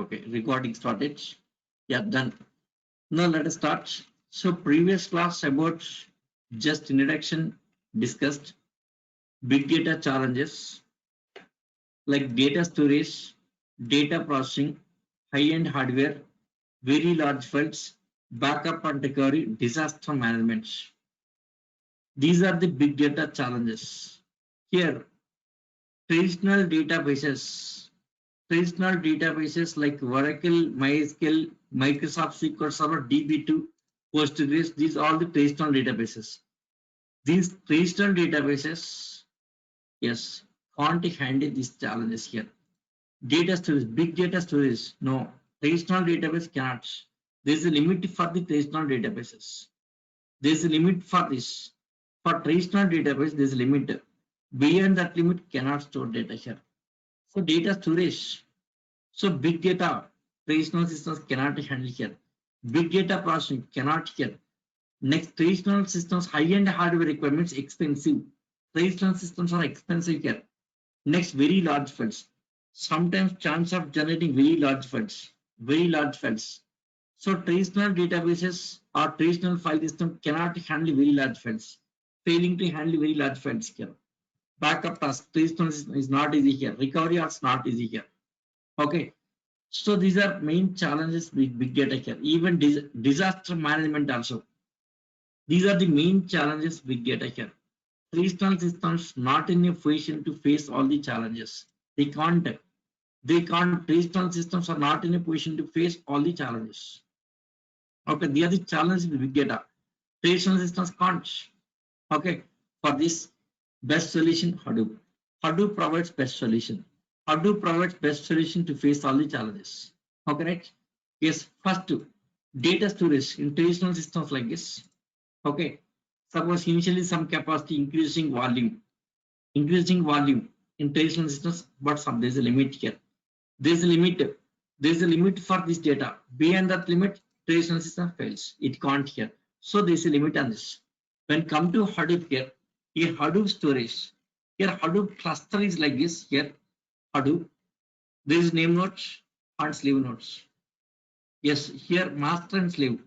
Okay, recording started. Yeah, done. Now let us start. So previous class about just introduction discussed big data challenges like data storage, data processing, high-end hardware, very large files, backup and recovery, disaster management. These are the big data challenges. Here, traditional databases, traditional databases like Oracle, MySQL, Microsoft SQL Server, DB2, Postgres, these are all the traditional databases. These traditional databases, yes, can't handle these challenges here. Data storage, big data storage, no, traditional database cannot. There is a limit for the traditional databases. There is a limit for this. For traditional database, there is a limit. Beyond that limit, cannot store data here. So data storage. So big data, traditional systems cannot handle here. Big data processing cannot here. Next, traditional systems, high-end hardware requirements, expensive. Traditional systems are expensive here. Next, very large files. Sometimes chance of generating very large files. Very large files. So traditional databases or traditional file system cannot handle very large files. Failing to handle very large files here. Backup task, traditional system is not easy here. Recovery is not easy here. Okay. So these are main challenges with big data here. Even disaster management also. These are the main challenges with data here. Traditional systems not in a position to face all the challenges. They can't. They can't. Traditional systems are not in a position to face all the challenges. Okay, they are the challenges with big data. Traditional systems can't. Okay, for this best solution Hadoop. Hadoop provides best solution. Hadoop provides best solution to face all the challenges. Okay, right? Yes, first data storage in traditional systems like this. Okay, suppose initially some capacity increasing volume in traditional systems, but some there's a limit here. There's a limit. There's a limit for this data. Beyond that limit, traditional system fails. It can't here. So there's a limit on this. When come to Hadoop here Hadoop storage. Here Hadoop cluster is like this. Here Hadoop. There is name nodes and slave nodes. Yes, here master and slave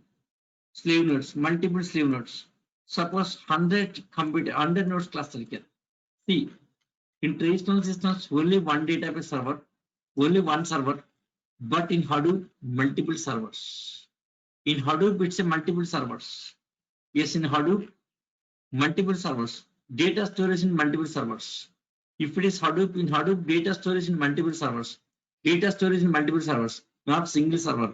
nodes, multiple slave nodes. Suppose 100 nodes cluster here. See, in traditional systems, only one database server, only one server, but in Hadoop, multiple servers. In Hadoop, it's a multiple servers. Yes, in Hadoop, multiple servers. Data storage in multiple servers. If it is Hadoop, in Hadoop, data storage in multiple servers. Data storage in multiple servers, not single server.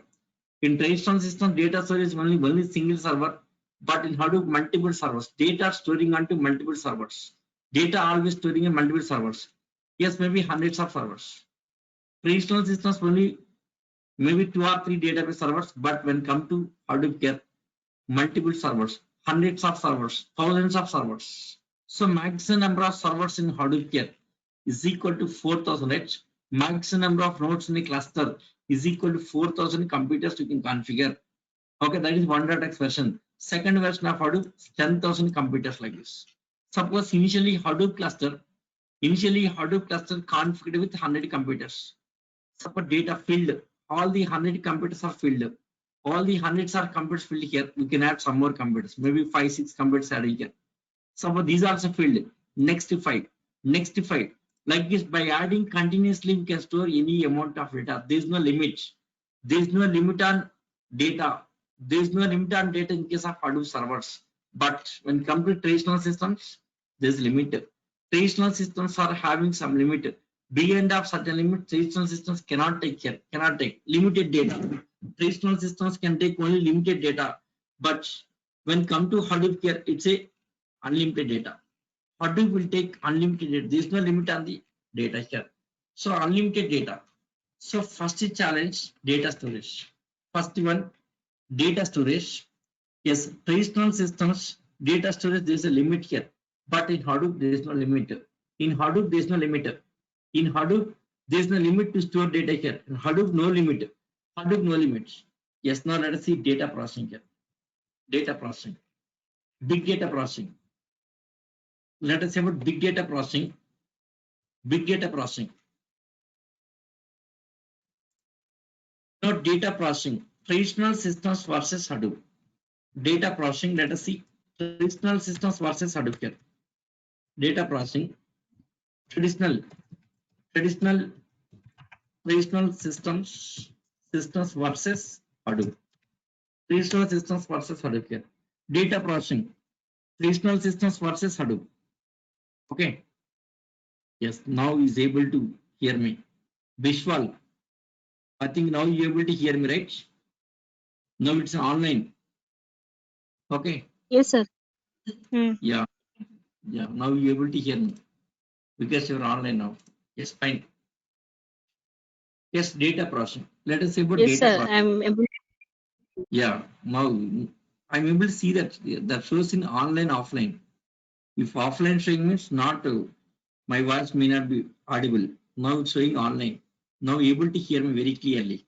In traditional system, data storage is only single server, but in Hadoop, multiple servers. Data storing onto multiple servers. Data always storing in multiple servers. Yes, maybe hundreds of servers. Traditional systems only maybe 2 or 3 database servers, but when come to Hadoop here, multiple servers, hundreds of servers, thousands of servers. So maximum number of servers in Hadoop here is equal to 4000, right? Maximum number of nodes in a cluster is equal to 4000 computers you can configure. Okay, that is 1.x version. Second version of Hadoop, 10,000 computers like this. Suppose initially Hadoop cluster configured with 100 computers. Suppose data filled, all the 100 computers are filled. All the hundreds are computers filled here. You can add some more computers, maybe 5-6 computers added here. Suppose these are also filled. Next 5, next 5. Like this, by adding continuously, we can store any amount of data. There is no limit. There is no limit on data. There is no limit on data in case of Hadoop servers. But when come to traditional systems, there is limit. Traditional systems are having some limit. Beyond of certain limit, traditional systems cannot take limited data. Traditional systems can take only limited data. But when come to Hadoop here, it's a unlimited data. Hadoop will take unlimited data. There is no limit on the data here. So unlimited data. So first challenge, data storage. First one, data storage. Yes, traditional systems, data storage, there is a limit here. But in Hadoop, there is no limit. In Hadoop, there is no limit. In Hadoop, there is no limit to store data here. In Hadoop, no limit. Hadoop, no limits. Yes, now let us see data processing here. Data processing. Big data processing. Let us say about big data processing. Big data processing. Now data processing, traditional systems versus Hadoop. Data processing, let us see traditional systems versus Hadoop here. Data processing, traditional systems versus Hadoop. Traditional systems versus Hadoop here. Data processing, traditional systems versus Hadoop. Okay. Yes, now is able to hear me. Vishwal, I think now you're able to hear me, right? Now it's online. Okay. Yes, sir. Hmm. Yeah. Yeah. Now you're able to hear me because you're online now. Yes, fine. Yes, data processing. Let us say about Yes, data sir. processing. I'm able. Yeah. Now I'm able to see that shows in online, offline. If offline showing means not my voice may not be audible. Now it's showing online. Now able to hear me very clearly.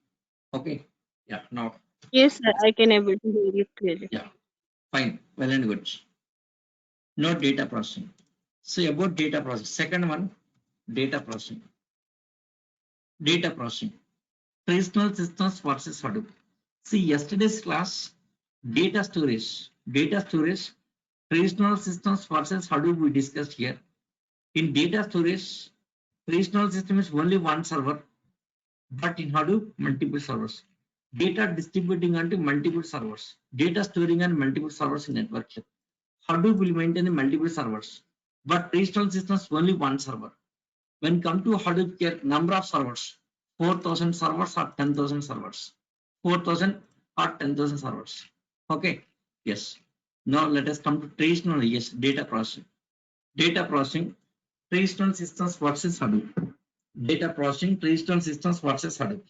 Okay. Yeah. Now. Yes, sir. I can able to hear you clearly. Yeah. Fine. Well and good. No data processing. So about data processing. Second one, data processing. Data processing. Traditional systems versus Hadoop. See yesterday's class, data storage. Data storage, traditional systems versus Hadoop we discussed here. In data storage, traditional system is only one server, but in Hadoop, multiple servers. Data distributing onto multiple servers. Data storing on multiple servers in network. Hadoop will maintain multiple servers, but traditional systems only one server. When come to Hadoop care, number of servers, 4,000 servers or 10,000 servers, 4,000 or 10,000 servers. Okay, yes. Now let us come to traditional, yes, data processing. Data processing, traditional systems versus Hadoop. Data processing, traditional systems versus Hadoop.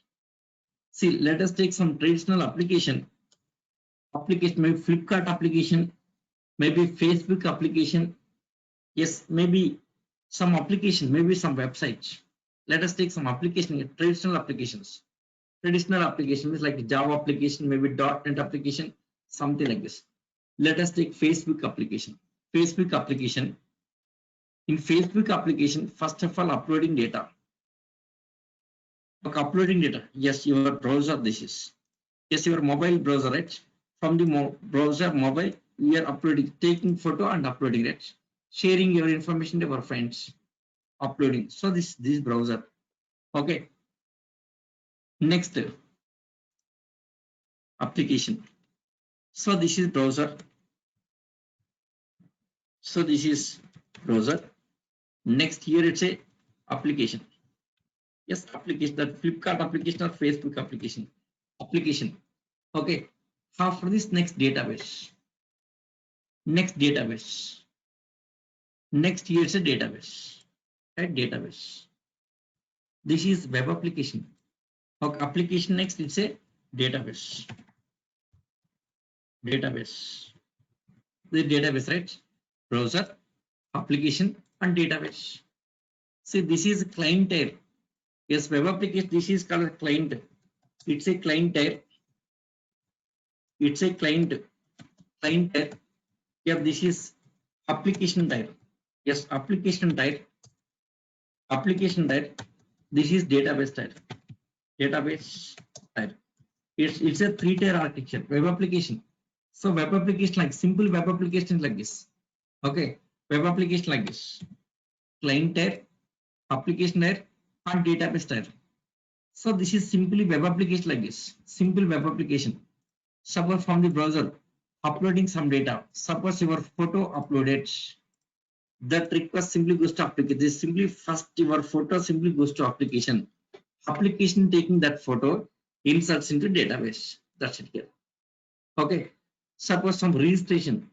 See, let us take some traditional application, maybe Flipkart application, maybe Facebook application, yes, maybe some application, maybe some websites. Let us take some application, traditional applications. Traditional applications like Java application, maybe .NET application, something like this. Let us take Facebook application. Facebook application. In Facebook application, first of all, uploading data. Okay, uploading data. Yes, your browser. This is yes, your mobile browser, right? From the browser mobile, we are uploading, taking photo and uploading it, sharing your information to our friends, uploading. So this browser. Okay. Next application. So this is browser. So this is browser. Next here it's a application. Yes, application, that Flipkart application or Facebook application. Application. Okay. After this, next database. Next database. Next here it's a database. Right, database. This is web application. Okay, application next it's a database. Database. The database, right? Browser, application, and database. See, this is client tier. Yes, web application. This is called client. It's a client tier. It's a client tier. Yeah, this is application tier. Yes, application tier. Application tier. This is database tier. Database tier. It's a three-tier architecture. Web application. So web application like simple web application like this. Okay, web application like this. Client tier, application tier, and database tier. So this is simply web application like this. Simple web application. Suppose from the browser, uploading some data. Suppose your photo uploaded. That request simply goes to application. This simply first your photo simply goes to application. Application taking that photo, inserts into database. That's it here. Okay. Suppose some registration,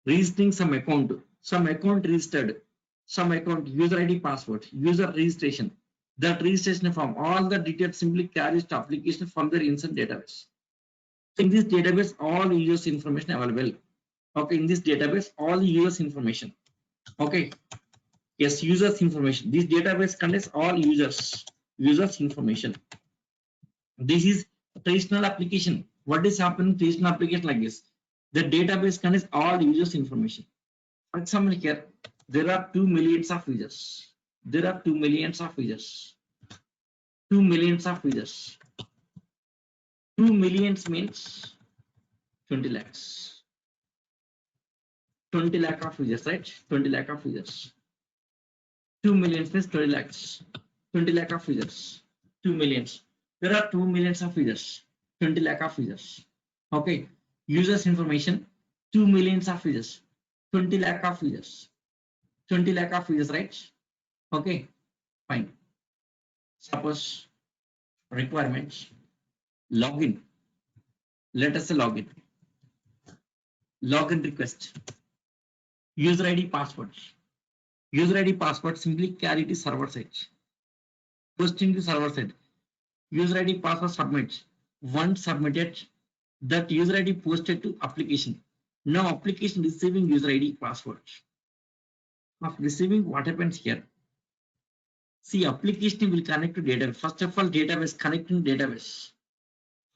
registering some account registered, some account user ID password, user registration. That registration form, all the details simply carries to application from their insert database. In this database, all users information available. Okay, in this database, all users information. Okay, yes, users information. This database contains all users information. This is traditional application. What is happening traditional application like this? The database contains all users information. For example, here there are 2 millions of users. There are 2 millions of users. 2 millions of users. 2 millions means 20 lakhs. 20 lakh of users, right? 20 lakh of users. 2 millions means 20 lakhs. 20 lakh of users. 2 millions. There are 2 millions of users. 20 lakh of users. Okay. Users information. 2 millions of users. 20 lakh of users. 20 lakh of users, right? Okay. Fine. Suppose requirements. Login. Let us say login. Login request. User ID password. User ID password simply carry to server side. Posting to server side. User ID password submit. Once submitted, that user ID posted to application. Now application receiving user ID password. After receiving, what happens here? See, application will connect to database. First of all, database connecting database.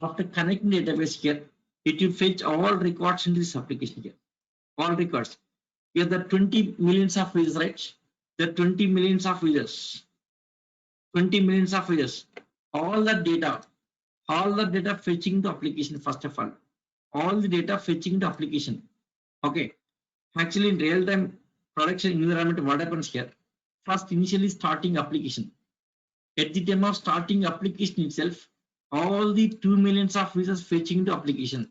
After connecting database here, it will fetch all records into this application here. All records. Here the 20 millions of users, right? The 20 millions of users. 20 millions of users. All the data fetching to application first of all the data fetching to application. Okay, actually in real time production environment, what happens here? First, initially starting application. At the time of starting application itself, all the 2 millions of users fetching to application.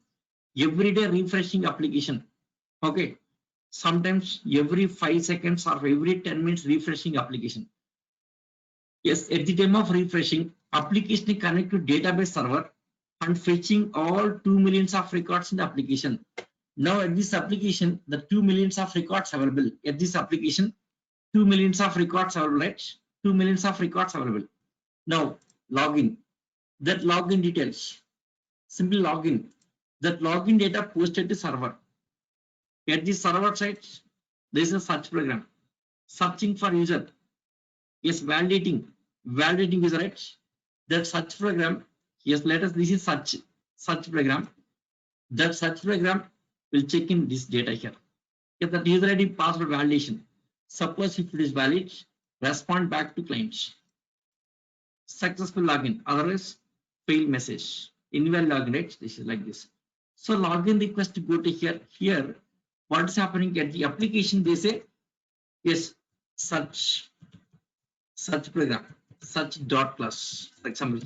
Every day refreshing application. Okay, sometimes every 5 seconds or every 10 minutes refreshing application. Yes, at the time of refreshing, application connect to database server and fetching all 2 millions of records in the application. Now at this application, the 2 millions of records available. At this application, 2 millions of records available, right? 2 millions of records available. Now login. That login details. Simply login. That login data posted to server. At the server side, there is a search program. Searching for user. Yes, validating user, right? That search program, yes, let us, this is search program. That search program will check in this data here. If that user ID password validation, suppose if it is valid, respond back to clients. Successful login, otherwise fail message. Invalid login, right? This is like this. So login request to go to here. Here, what is happening at the application? They say, yes, search program, search dot class. For example,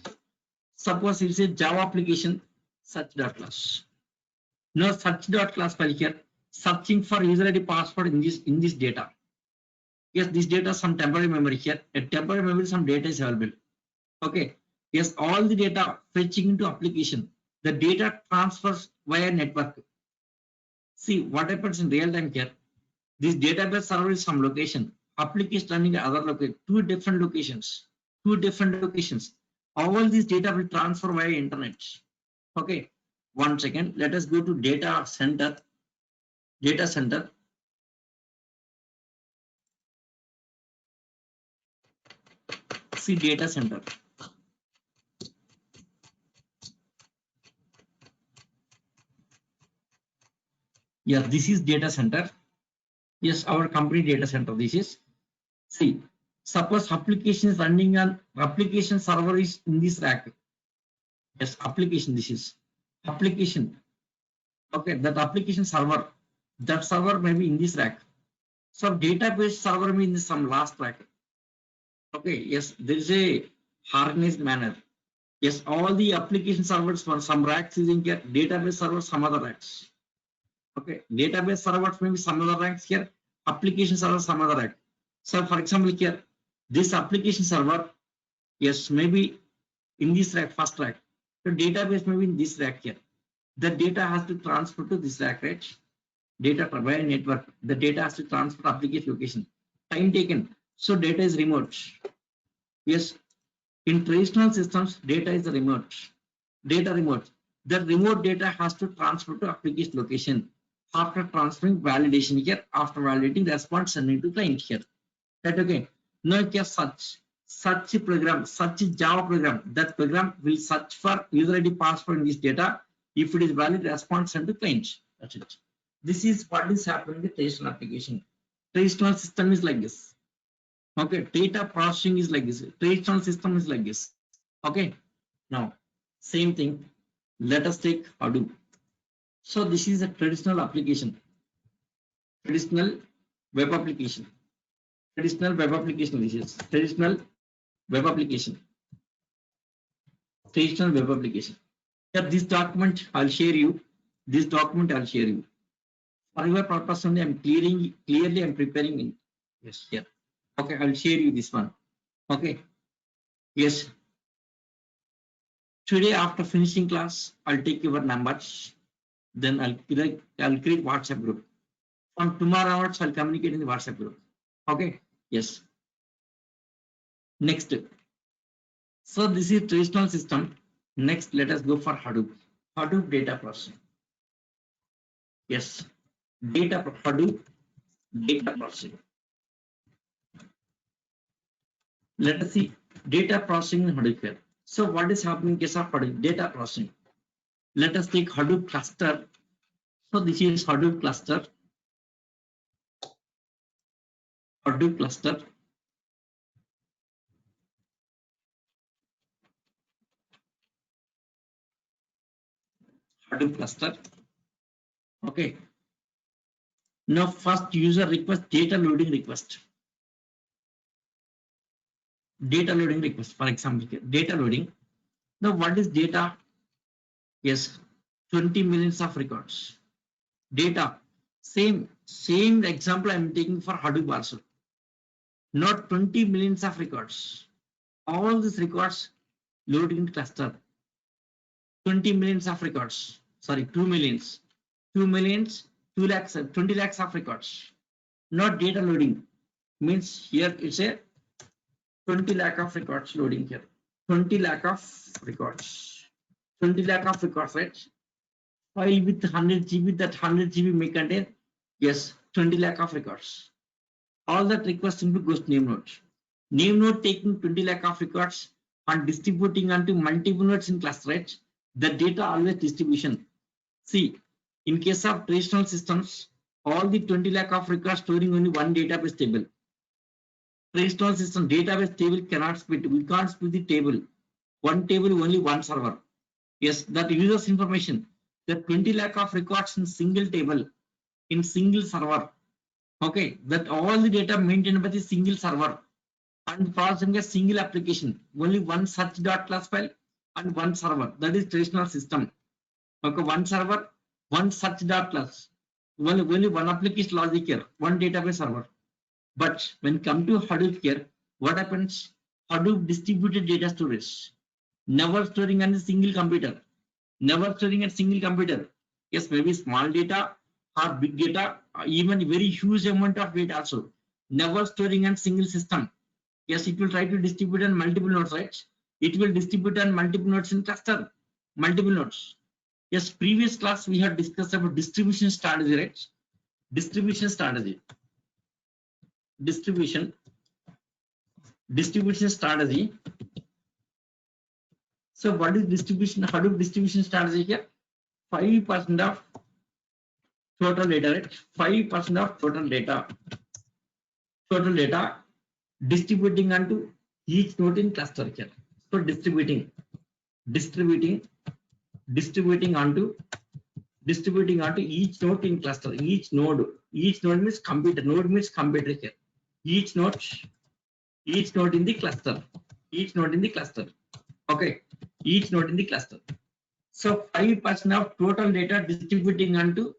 suppose it's a Java application, search dot class. Now search dot class file here, searching for user ID password in this data. Yes, this data some temporary memory here. At temporary memory, some data is available. Okay. Yes, all the data fetching into application. The data transfers via network. See what happens in real time here. This database server is some location. Application running at other location. Two different locations. All these data will transfer via internet. Okay. 1 second. Let us go to data center. See data center. Yeah, this is data center. Yes, our company data center. This is, see, suppose application is running on application server is in this rack. Yes, application, this is application. Okay, that application server, that server may be in this rack. So database server means some last rack. Okay, yes, there is a harnessed manner. Yes, all the application servers for some racks is in here, database server, some other racks. Okay, database servers maybe some other racks here, application server, some other rack. So for example here, this application server, yes, maybe in this rack, first rack. The database maybe in this rack here. The data has to transfer to this rack, right? Data via network. The data has to transfer to application location. Time taken. So data is remote. Yes, in traditional systems, data is remote. Data remote. The remote data has to transfer to application location. After transferring, validation here. After validating, response sending to client here. Right? Okay. Now it is such program, such Java program. That program will search for user ID password in this data. If it is valid, response send to client. That's it. This is what is happening in the traditional application. Traditional system is like this. Okay, data processing is like this. Traditional system is like this. Okay, now same thing. Let us take Hadoop. So this is a traditional application, traditional web application, traditional web application. This is traditional web application, traditional web application. Yeah, this document I'll share you. This document I'll share you. For your purpose only, I'm clearly I'm preparing it. Yes, here. Okay, I'll share you this one. Okay. Yes. Today after finishing class, I'll take your numbers. Then I'll create WhatsApp group. From tomorrow onwards, I'll communicate in the WhatsApp group. Okay. Yes. Next. So this is traditional system. Next, let us go for Hadoop. Hadoop data processing. Yes. Hadoop data processing. Let us see data processing in Hadoop here. So what is happening in case of Hadoop data processing? Let us take Hadoop cluster. So this is Hadoop cluster. Hadoop cluster. Hadoop cluster. Okay. Now first user request data loading request. Data loading request, for example, here, data loading. Now what is data? Yes, 20 millions of records. Data. Same example I'm taking for Hadoop also. Not 20 millions of records. All these records loaded in cluster. 20 millions of records. Sorry, 2 millions. 2 millions, 2 lakhs, 20 lakhs of records. Not data loading. Means here it's a 20 lakh of records loading here. 20 lakh of records. 20 lakh of records, right? File with 100 GB, that 100 GB may contain, yes, 20 lakh of records. All that request simply goes to name node. Name node taking 20 lakh of records and distributing onto multiple nodes in cluster, right? The data always distribution. See, in case of traditional systems, all the 20 lakh of records storing only one database table. Traditional system database table cannot split. We can't split the table. One table, only one server. Yes, that user's information. The 20 lakh of records in single table, in single server. Okay, that all the data maintained by the single server and processing a single application. Only one search.class file and one server. That is traditional system. Okay, one server, one search.class. Only one application logic here, one database server. But when come to Hadoop here, what happens? Hadoop distributed data storage, never storing on a single computer, never storing a single computer. Yes, maybe small data or big data, even very huge amount of data also, never storing on single system. Yes, it will try to distribute on multiple nodes, right? It will distribute on multiple nodes in cluster, multiple nodes. Yes, previous class we have discussed about distribution strategy, right? Distribution strategy. Distribution strategy. So what is distribution? Hadoop distribution strategy here? 5% of total data, right? 5% of total data distributing onto each node in cluster here. So distributing onto each node in cluster. Each node means computer. Node means computer here. Each node in the cluster. Okay, each node in the cluster. So 5% of total data distributing onto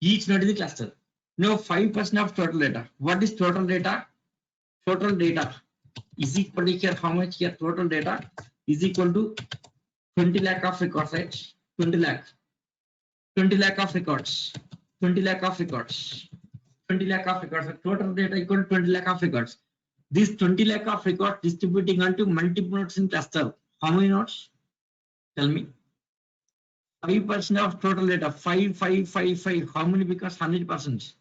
each node in the cluster. Now 5% of total data. What is total data? Total data is equal to here. How much here? Total data is equal to 20 lakh of records, right? 20 lakh of records. 20 lakh of records. Total data equal to 20 lakh of records. This 20 lakh of records distributing onto multiple nodes in cluster. How many nodes? Tell me. 5% of total data. 5. How many becomes 100%?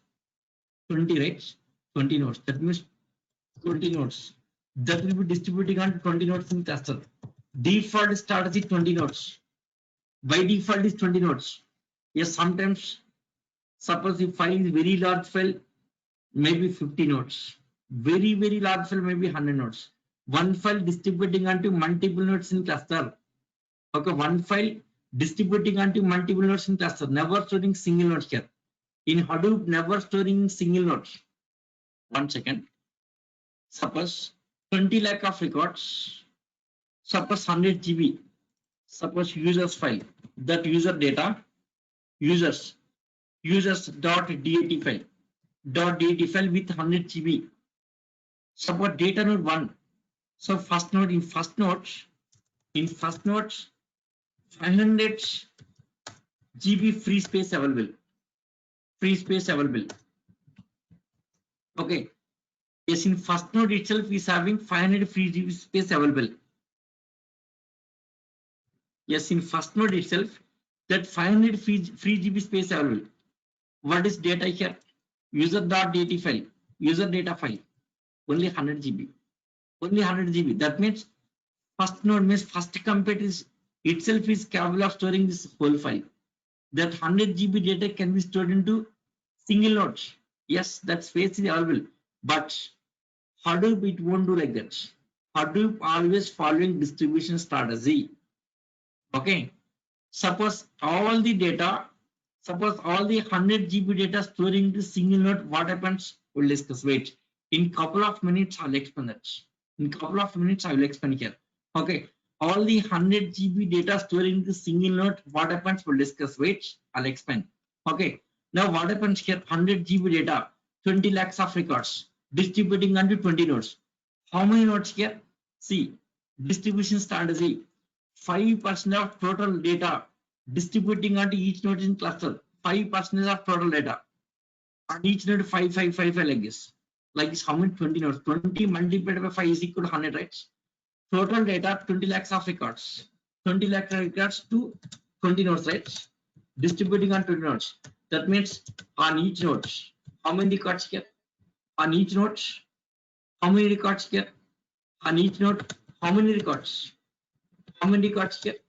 20, right? 20 nodes. That means 20 nodes. That will be distributing on 20 nodes in cluster. Default strategy 20 nodes. By default is 20 nodes. Yes, sometimes suppose if file is very large file, maybe 50 nodes. Very large file, maybe 100 nodes. One file distributing onto multiple nodes in cluster. Okay, one file distributing onto multiple nodes in cluster, never storing single nodes here. In Hadoop, never storing single nodes. 1 second. Suppose 20 lakh of records, suppose 100 GB, suppose users file, that user data, users dot dat file with 100 GB. Suppose data node 1. So first node, in first node 500 GB free space available. Okay. Yes, in first node itself is having 500 free GB space available. Yes, in first node itself, that 500 free GB space available. What is data here? User.dat file, user data file, only 100 GB. Only 100 GB. That means first node means first computer is itself is capable of storing this whole file. That 100 GB data can be stored into single nodes. Yes, that space is available. But Hadoop, it won't do like that. Hadoop always following distribution strategy. Okay. Suppose all the 100 GB data storing the single node, what happens? We'll discuss. Wait. In couple of minutes, I'll explain that. In couple of minutes, I will explain here. Okay. All the 100 GB data storing the single node, what happens? We'll discuss. Wait, I'll explain. Okay. Now what happens here? 100 GB data, 20 lakhs of records, distributing onto 20 nodes. How many nodes here? See, distribution strategy. 5% of total data distributing onto each node in cluster. 5% of total data. On each node 5 like this. Like this, how many? 20 nodes. 20 multiplied by 5 is equal to 100, right? Total data 20 lakhs of records. 20 lakh records to 20 nodes, right? Distributing on 20 nodes. That means on each node, how many records here? On each node, how many records here? On each node, how many records? How many records here?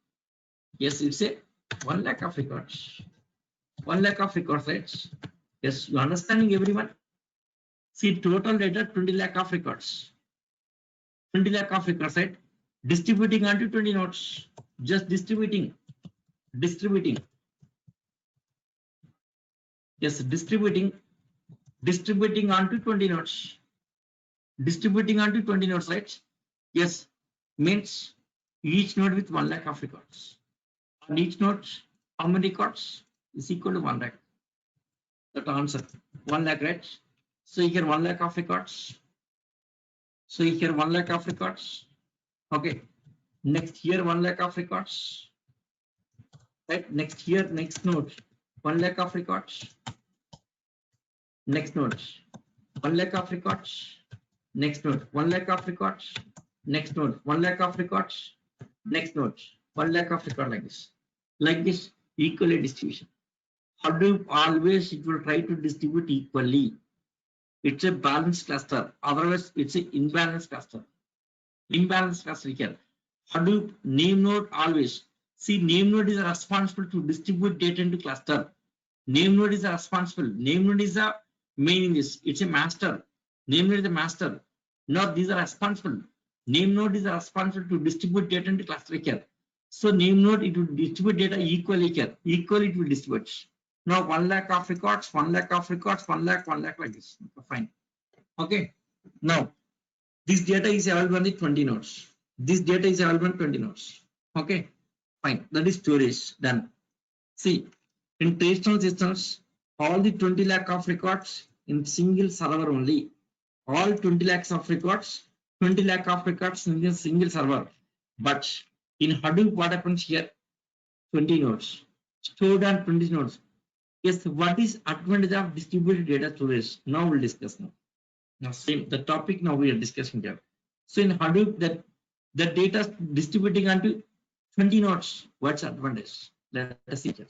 Yes, it's a 1 lakh of records. 1 lakh of records, right? Yes, you understanding everyone? See, total data 20 lakh of records. 20 lakh of records, right? Distributing onto 20 nodes. Just distributing. Yes, distributing onto 20 nodes. Distributing onto 20 nodes, right? Yes, means each node with 1 lakh of records. On each node, how many records? Is equal to 1 lakh. That answer 1 lakh, right? So here 1 lakh of records. So here 1 lakh of records. Okay. Next here 1 lakh of records. Right. Next here, next node, 1 lakh of records. Next node, 1 lakh of records. Next node, 1 lakh of records. Next node, 1 lakh of records. Next node, 1 lakh of records, like this. Like this, equally distribution. Hadoop always it will try to distribute equally. It's a balanced cluster. Otherwise, it's an imbalanced cluster. Imbalanced cluster here. Hadoop name node always. See, name node is responsible to distribute data into cluster. Name node is responsible. Name node is a main in this. It's a master. Name node is a master. Now these are responsible. Name node is responsible to distribute data into cluster here. So name node it will distribute data equally here. Equally it will distribute. Now 1 lakh of records, 1 lakh of records, 1 lakh like this. Fine. Okay. Now this data is available on the 20 nodes. This data is available on 20 nodes. Okay. Fine. That is storage done. See, in traditional systems, all the 20 lakh of records in single server only. All 20 lakhs of records, 20 lakh of records in a single server. But in Hadoop, what happens here? 20 nodes stored on 20 nodes. Yes, what is advantage of distributed data storage? Now we'll discuss now. Now same the topic now we are discussing here. So in Hadoop, that the data distributing onto 20 nodes. What's advantage? Let us see here.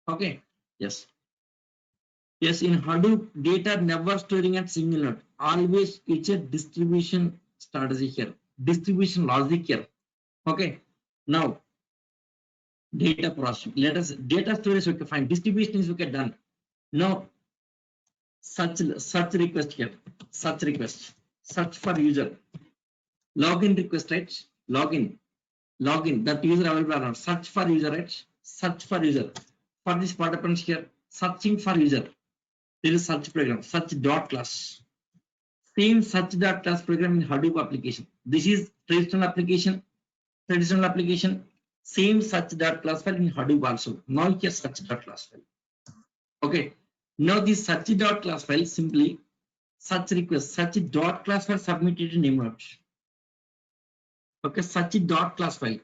Okay. Yes. Yes, in Hadoop, data never storing at single node. Always it's a distribution strategy here. Distribution logic here. Okay. Now data processing. Let us data storage okay, fine. Distribution is okay, done. Now search request here. Search request. Search for user. Login request, right? Login. That user available or not. Search for user, right? search for user. For this, what happens here? Searching for user. There is search program, search dot class. Same search dot class program in Hadoop application. This is traditional application. Traditional application. Same search dot class file in Hadoop also. Now here search dot class file. Okay. Now this search dot class file simply search request search dot class file submitted in Nemnode. Okay, search dot class file.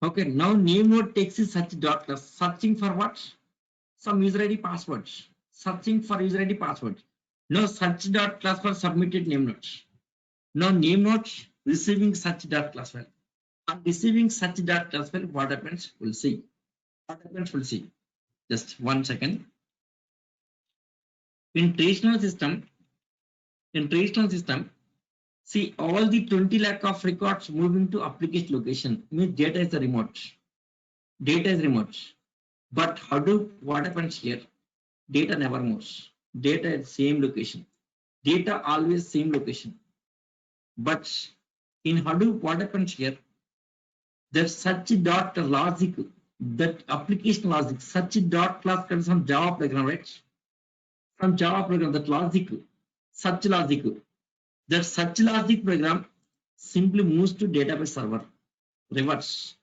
Okay, now Nemnode takes the search dot class, searching for what? Some user ID password. Searching for user ID password. Now search dot class file submitted Nemnode. Now Nemnode receiving search dot class file. On receiving search dot class file, what happens? We'll see. What happens? We'll see. Just 1 second. In traditional system, see all the 20 lakh of records moving to application location means data is the remote. Data is remote. But Hadoop, what happens here? Data never moves. Data is same location. Data always same location. But in Hadoop, what happens here? That search dot logic, that application logic, search dot class comes from Java program, right? From Java program, that logic, search logic. That search logic program simply moves to database server. Reverse.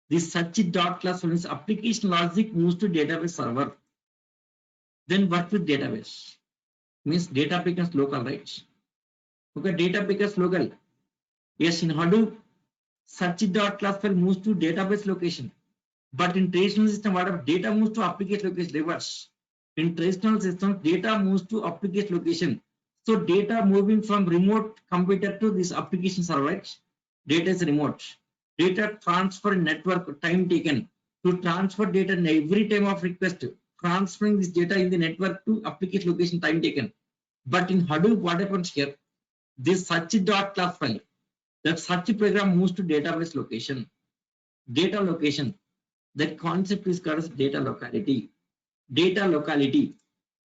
This search dot class means application logic moves to database server. Then work with database. Means data becomes local, right? Okay, data becomes local. Yes, in Hadoop, search dot class file moves to database location. But in traditional system, whatever data moves to application location, reverse. In traditional system, data moves to application location. So data moving from remote computer to this application server, right? Data is remote. Data transfer network time taken to transfer data in every time of request. Transferring this data in the network to application location time taken. But in Hadoop, what happens here? This search dot class file, that search program moves to database location. Data location. That concept is called as data locality. Data locality.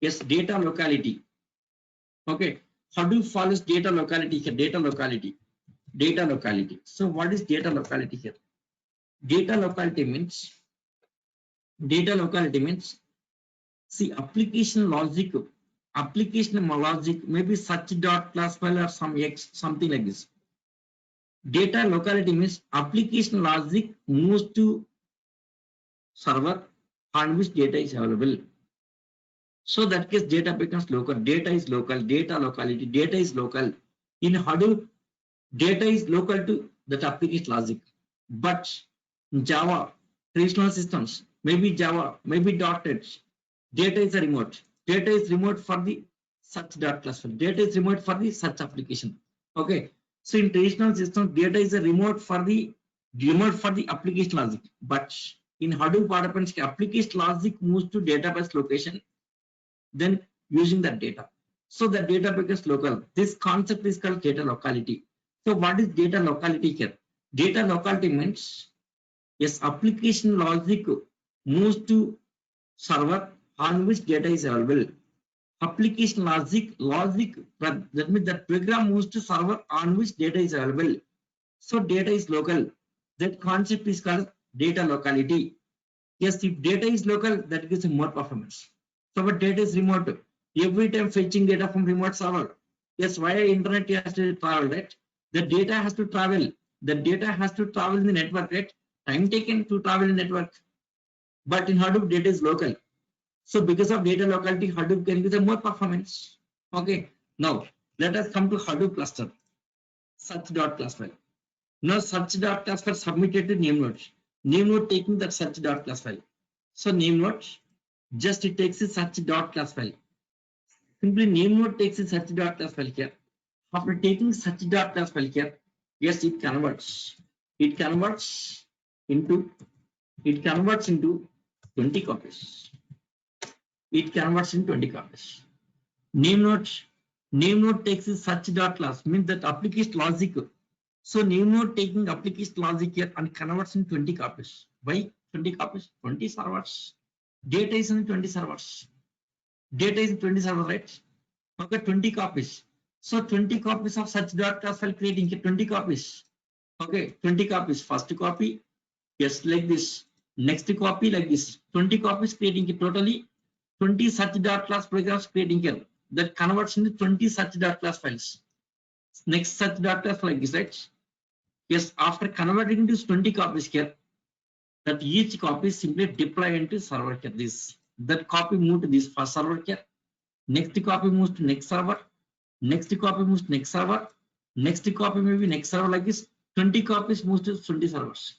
Yes, data locality. Okay, Hadoop follows data locality here. Data locality. Data locality. So what is data locality here? Data locality means see application logic maybe search dot class file or something like this. Data locality means application logic moves to server on which data is available. So that case data becomes local. Data is local. Data locality. Data is local. In Hadoop, data is local to that application logic. But in Java, traditional systems, maybe Java, maybe .NET, data is a remote. Data is remote for the search dot class file. Data is remote for the search application. Okay. So in traditional systems, data is a remote for the application logic. But in Hadoop, what happens? Application logic moves to database location, then using that data. So the data becomes local. This concept is called data locality. So what is data locality here? Data locality means yes, application logic moves to server on which data is available. Application logic that means that program moves to server on which data is available. So data is local. That concept is called data locality. Yes, if data is local, that gives more performance. So but data is remote. Every time fetching data from remote server. Yes, via internet has to travel, right? The data has to travel. The data has to travel in the network, right? Time taken to travel in network. But in Hadoop, data is local. So because of data locality, Hadoop can give more performance. Okay. Now let us come to Hadoop cluster. Search dot class file. Now search dot class file submitted to Nemnode. Nemnode taking that search dot class file. So Nemnode just it takes a search dot class file. Simply Nemnode takes a search dot class file here. After taking search dot class file here, yes, it converts. It converts into 20 copies. It converts in 20 copies. Nemnode takes a search dot class means that application logic. So Nemnode taking application logic here and converts in 20 copies. Why 20 copies? 20 servers. Data is in 20 servers. Data is in 20 servers, right? Okay, 20 copies. So 20 copies of search dot class file creating here 20 copies. Okay, 20 copies. First copy, yes, like this. Next copy like this, 20 copies creating it totally 20 such dot class programs creating here that converts into 20 such dot class files. Next such dot class like this, right? Yes, after converting this 20 copies here, that each copy simply deploy into server here. This that copy move to this first server here. Next copy moves to next server. Next copy moves to next server. Next copy maybe next server like this. 20 copies moves to 20 servers.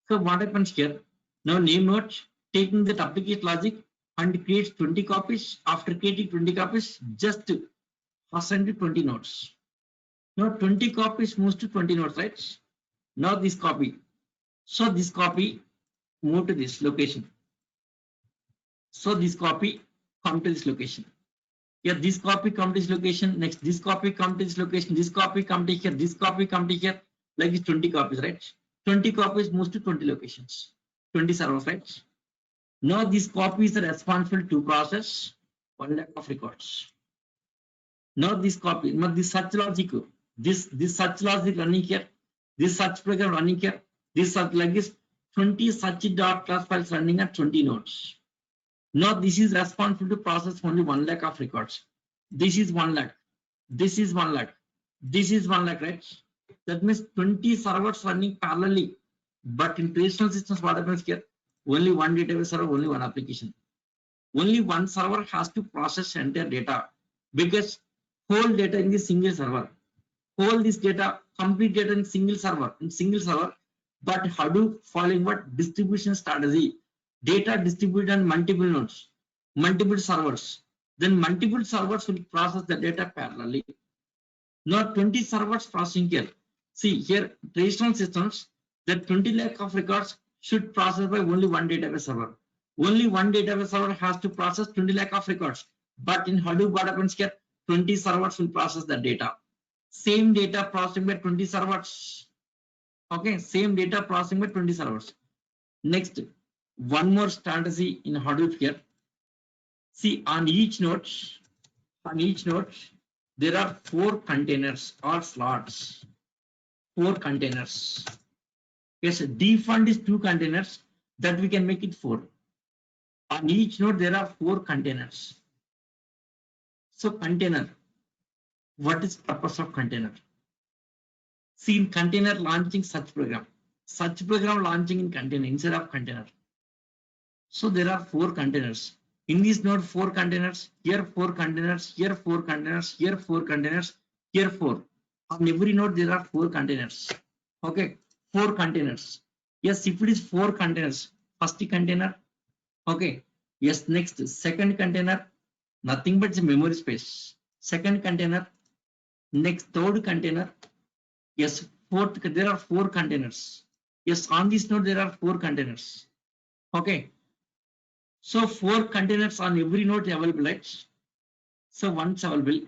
So what happens here? Now name node taking that applicate logic and creates 20 copies. After creating 20 copies, just assign to 20 nodes. Now 20 copies moves to 20 nodes, right? Now this copy. So this copy move to this location. So this copy come to this location. Here this copy come to this location. Next this copy come to this location. This copy come to here. This copy come to here. Like this 20 copies, right? 20 copies moves to 20 locations. 20 servers, right? Now these copies are responsible to process 1 lakh of records. Now this copy, now this such logic, this such logic running here, this such program running here, this such like this 20 such dot class files running at 20 nodes. Now this is responsible to process only 1 lakh of records. This is 1 lakh. This is 1 lakh. This is 1 lakh, right? That means 20 servers running parallelly. But in traditional systems, what happens here? Only one database server, only one application. Only one server has to process entire data because whole data in the single server. Whole this data, complete data in single server, but Hadoop following what distribution strategy? Data distributed on multiple nodes, multiple servers. Then multiple servers will process the data parallelly. Not 20 servers processing here. See here, traditional systems, that 20 lakh of records should process by only one database server. Only one database server has to process 20 lakh of records. But in Hadoop, what happens here? 20 servers will process the data. Same data processing by 20 servers. Okay, same data processing by 20 servers. Next, one more strategy in Hadoop here. See, on each node, there are 4 containers or slots. 4 containers. Yes, default is 2 containers, that we can make it 4. On each node, there are 4 containers. So container, what is purpose of container? See, in container launching such program launching in container instead of container. So there are 4 containers. In this node, 4 containers, here 4 containers, here 4 containers, here 4 containers, here 4. On every node, there are 4 containers. Okay, 4 containers. Yes, if it is 4 containers, first container. Okay, yes, next, second container, nothing but the memory space. Second container, next, third container. Yes, fourth, there are 4 containers. Yes, on this node, there are 4 containers. Okay. So 4 containers on every node available, right? So once available.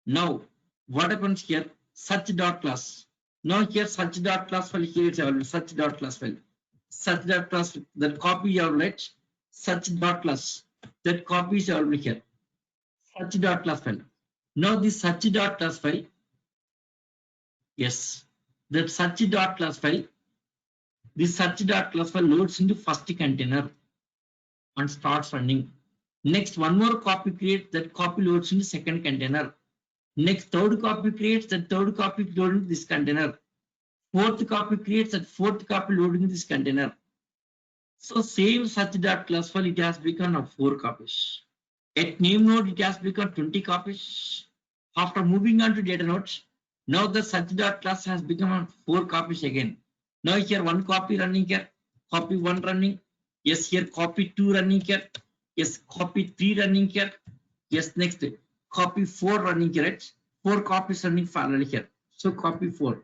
Now, what happens here? Such dot class. Now here such dot class file here is available. Such dot class file. Such dot class, that copy you have, right? Such dot class. That copy is available here. Such dot class file. Now this such dot class file. Yes, that such dot class file. This such dot class file loads into first container and starts running. Next, one more copy creates, that copy loads into second container. Next, third copy creates, that third copy loads into this container. Fourth copy creates, that fourth copy loads into this container. So same such dot class file, it has become of 4 copies. At name node, it has become 20 copies. After moving on to data nodes, now the such dot class has become 4 copies again. Now here 1 copy running here, copy 1 running. Yes, here copy 2 running here. Yes, copy 3 running here. Yes, next copy 4 running here. Right? 4 copies running parallel here. So copy 4.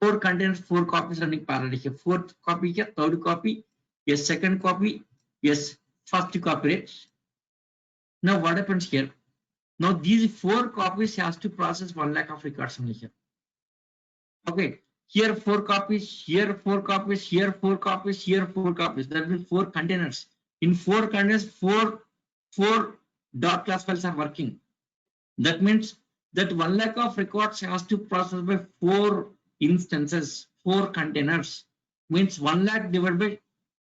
4 contains 4 copies running parallel here. 4th copy here, 3rd copy. Yes, 2nd copy. Yes, 1st copy. Right? Now what happens here? Now these 4 copies has to process 1 lakh of records only here. Okay. Here 4 copies, here 4 copies, here 4 copies, here 4 copies. That means 4 containers. In 4 containers, 4 dot class files are working. That means that 1 lakh of records has to process by 4 instances, 4 containers. Means 1 lakh divided by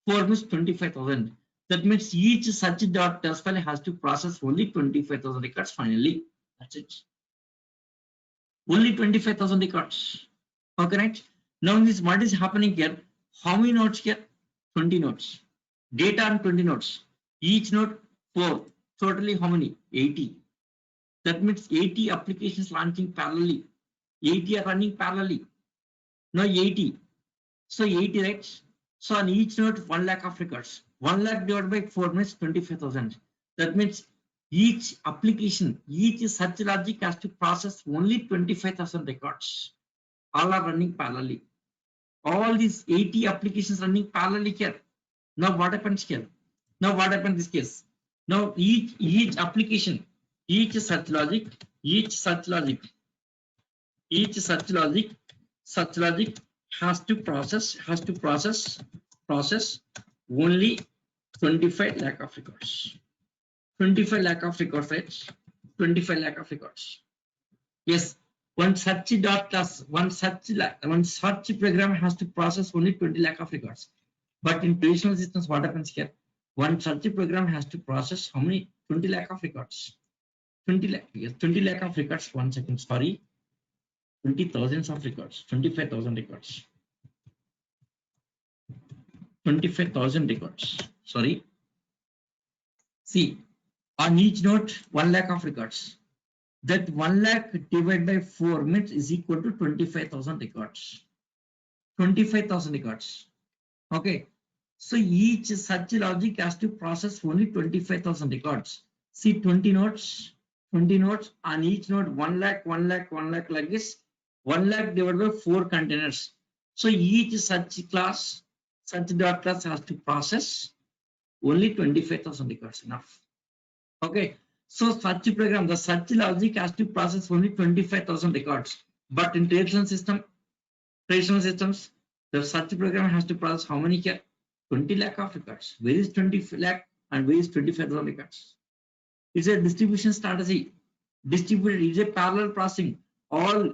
4 means 25,000. That means each such dot test file has to process only 25,000 records finally. That's it. Only 25,000 records. Okay, right? Now this what is happening here? How many nodes here? 20 nodes. Data on 20 nodes. Each node 4. Totally how many? 80. That means 80 applications launching parallelly. 80 are running parallelly. Now 80. So 80, right? So on each node 1 lakh of records. 1 lakh divided by 4 means 25,000. That means each application, each search logic has to process only 25,000 records. All are running parallelly. All these 80 applications running parallelly here. Now what happens here? Now what happens in this case? Now each application, each search logic has to process only 25 lakh of records. 25 lakh of records, right? 25 lakh of records. Yes, one search program has to process only 20 lakh of records. But in traditional systems, what happens here? One search program has to process how many? 20 lakh of records. 20 lakh, yes, 20 lakh of records. 1 second, sorry. 20,000 of records, 25,000 records. 25,000 records. Sorry. See, on each node, 1 lakh of records. That 1 lakh divided by 4 means is equal to 25,000 records. 25,000 records. Okay. So each such logic has to process only 25,000 records. See, 20 nodes on each node 1 lakh like this. 1 lakh divided by 4 containers. So each such dot class has to process only 25,000 records. Enough. Okay. So such program, the such logic has to process only 25,000 records. But in traditional systems, the such program has to process how many here? 20 lakh of records. Where is 20 lakh and where is 25,000 records? It's a distribution strategy. Distributed is a parallel processing. All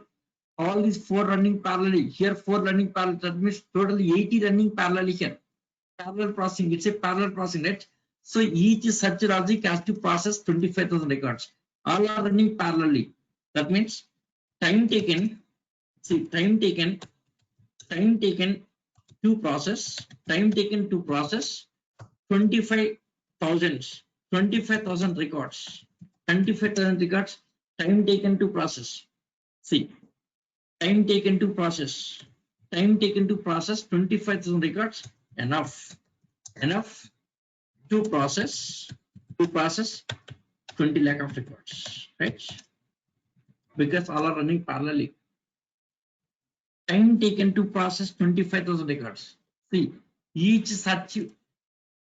these 4 running parallelly. Here 4 running parallel. That means totally 80 running parallelly here. Parallel processing. It's a parallel processing, right? So each such logic has to process 25,000 records. All are running parallelly. That means time taken. See, time taken to process 25,000 records. 25,000 records. Time taken to process. See, time taken to process 25,000 records. Enough to process 20 lakh of records, right? Because all are running parallelly. Time taken to process 25,000 records. See, each such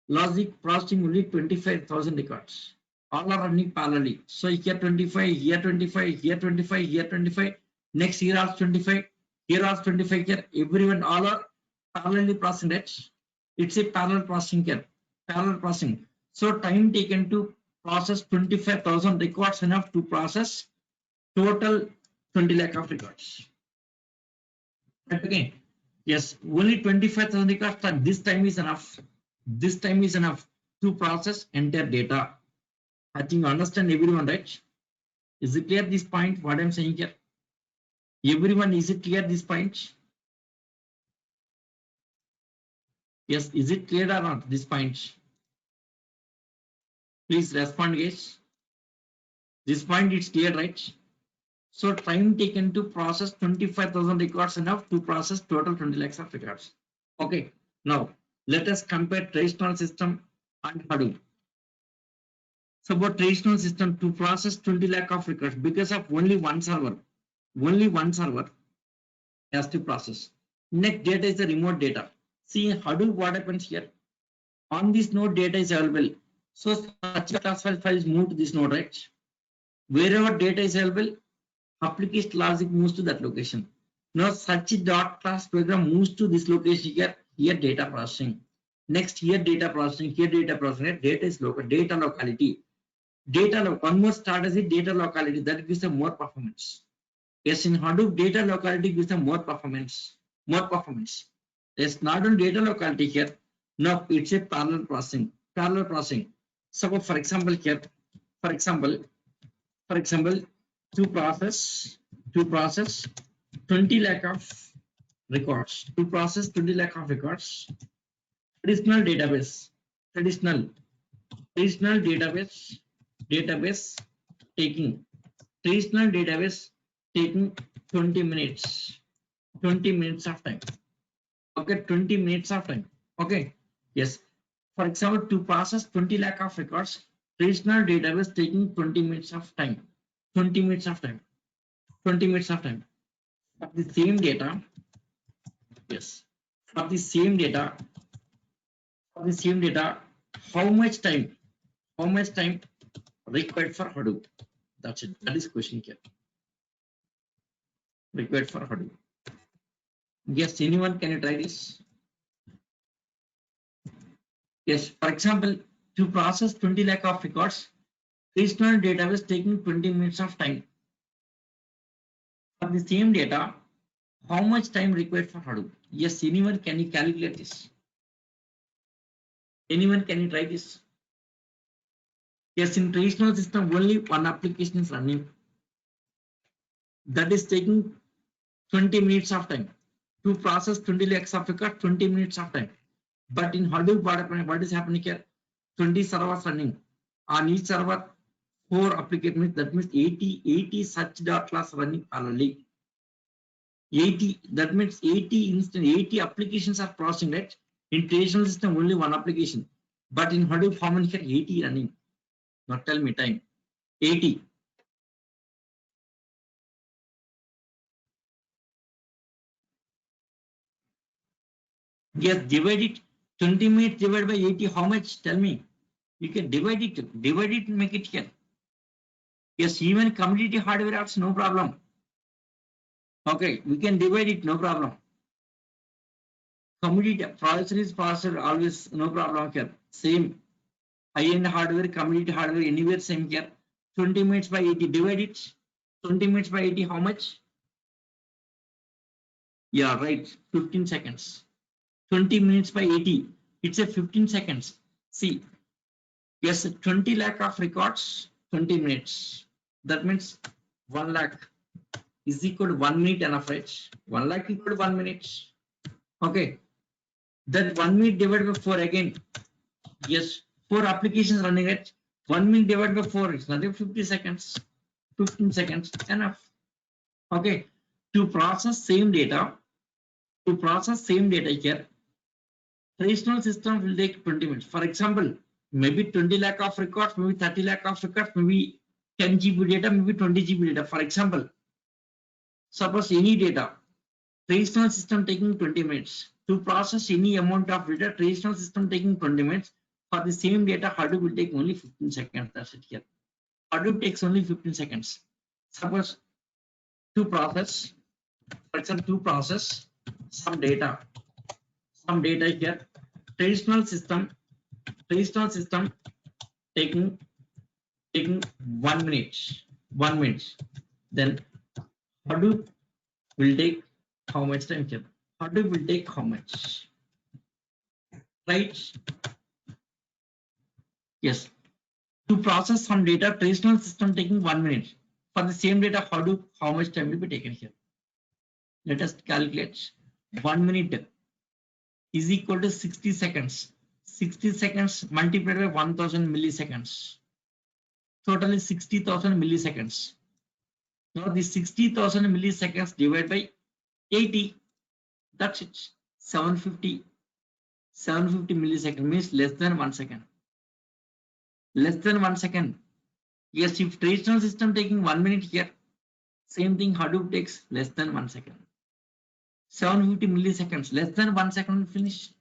logic processing only 25,000 records. All are running parallelly. So here 25, here 25, here 25, here 25. Next here also 25, here also 25. Here everyone all are parallelly processing, right? It's a parallel processing here. Parallel processing. So time taken to process 25,000 records enough to process total 20 lakh of records. Right, again, yes, only 25,000 records, but this time is enough. This time is enough to process entire data. I think you understand everyone, right? Is it clear this point? What I'm saying here? Everyone, is it clear this point? Yes, is it clear or not this point? Please respond, guys. This point is clear, right? So time taken to process 25,000 records enough to process total 20 lakhs of records. Okay, now let us compare traditional system and Hadoop. So about traditional system, to process 20 lakh of records, because of only one server has to process. Next data is the remote data. See in Hadoop what happens here. On this node data is available. So such class files move to this node, right? Wherever data is available, application logic moves to that location. Now such dot class program moves to this location here. Here data processing. Next here data processing. Here data processing. Data is local. Data locality. One more strategy, data locality, that gives them more performance. Yes, in Hadoop, data locality gives them more performance. Yes, not only data locality here. Now it's a parallel processing. Parallel processing. So for example here, for example, to process 20 lakh of records. To process 20 lakh of records, traditional database, traditional database taking traditional database taking 20 minutes, 20 minutes of time. Okay, 20 minutes of time. Okay, yes. For example, to process 20 lakh of records, traditional database taking 20 minutes of time. 20 minutes of time. 20 minutes of time. For the same data, yes. For the same data, how much time? How much time required for Hadoop? That's it. That is question here. Required for Hadoop. Yes, anyone can you try this? Yes, for example, to process 20 lakh of records, traditional database taking 20 minutes of time. For the same data, how much time required for Hadoop? Yes, anyone can you calculate this? Anyone can you try this? Yes, in traditional system, only one application is running. That is taking 20 minutes of time. To process 20 lakhs of records, 20 minutes of time. But in Hadoop, what is happening here? 20 servers running. On each server, 4 applications. That means 80 such dot class running parallelly. 80, that means 80 applications are processing, right? In traditional system, only one application. But in Hadoop, how many here? 80 running. Not tell me time. 80. Yes, divide it. 20 minutes divided by 80. How much? Tell me. You can divide it. Divide it and make it here. Yes, even commodity hardware apps, no problem. Okay, we can divide it, no problem. Commodity processor is faster, always no problem here. Same high-end hardware, commodity hardware, anywhere same here. 20 minutes by 80, divide it. 20 minutes by 80, how much? Yeah, right, 15 seconds. 20 minutes by 80, it's a 15 seconds. See, yes, 20 lakh of records, 20 minutes. That means 1 lakh is equal to 1 minute enough, right? 1 lakh equal to 1 minute. Okay, that 1 minute divided by 4 again. Yes, 4 applications running at 1 minute divided by 4 is nothing, 50 seconds. 15 seconds enough. Okay, to process same data here, traditional system will take 20 minutes. For example, maybe 20 lakh of records, maybe 30 lakh of records, maybe 10 GB data, maybe 20 GB data. For example, suppose any data, traditional system taking 20 minutes. To process any amount of data, traditional system taking 20 minutes. For the same data, Hadoop will take only 15 seconds. That's it here. Hadoop takes only 15 seconds. Suppose to process, for example, to process some data here, traditional system taking 1 minute. Then Hadoop will take how much time here? Hadoop will take how much? Right? Yes. To process some data, traditional system taking 1 minute. For the same data, Hadoop, how much time will be taken here? Let us calculate. 1 minute is equal to 60 seconds. 60 seconds multiplied by 1000 milliseconds. Totally 60,000 milliseconds. Now the 60,000 milliseconds divided by 80. That's it. 750 milliseconds means less than 1 second. Less than 1 second. Yes, if traditional system taking 1 minute here, same thing Hadoop takes less than 1 second. 750 milliseconds, less than 1 second finish.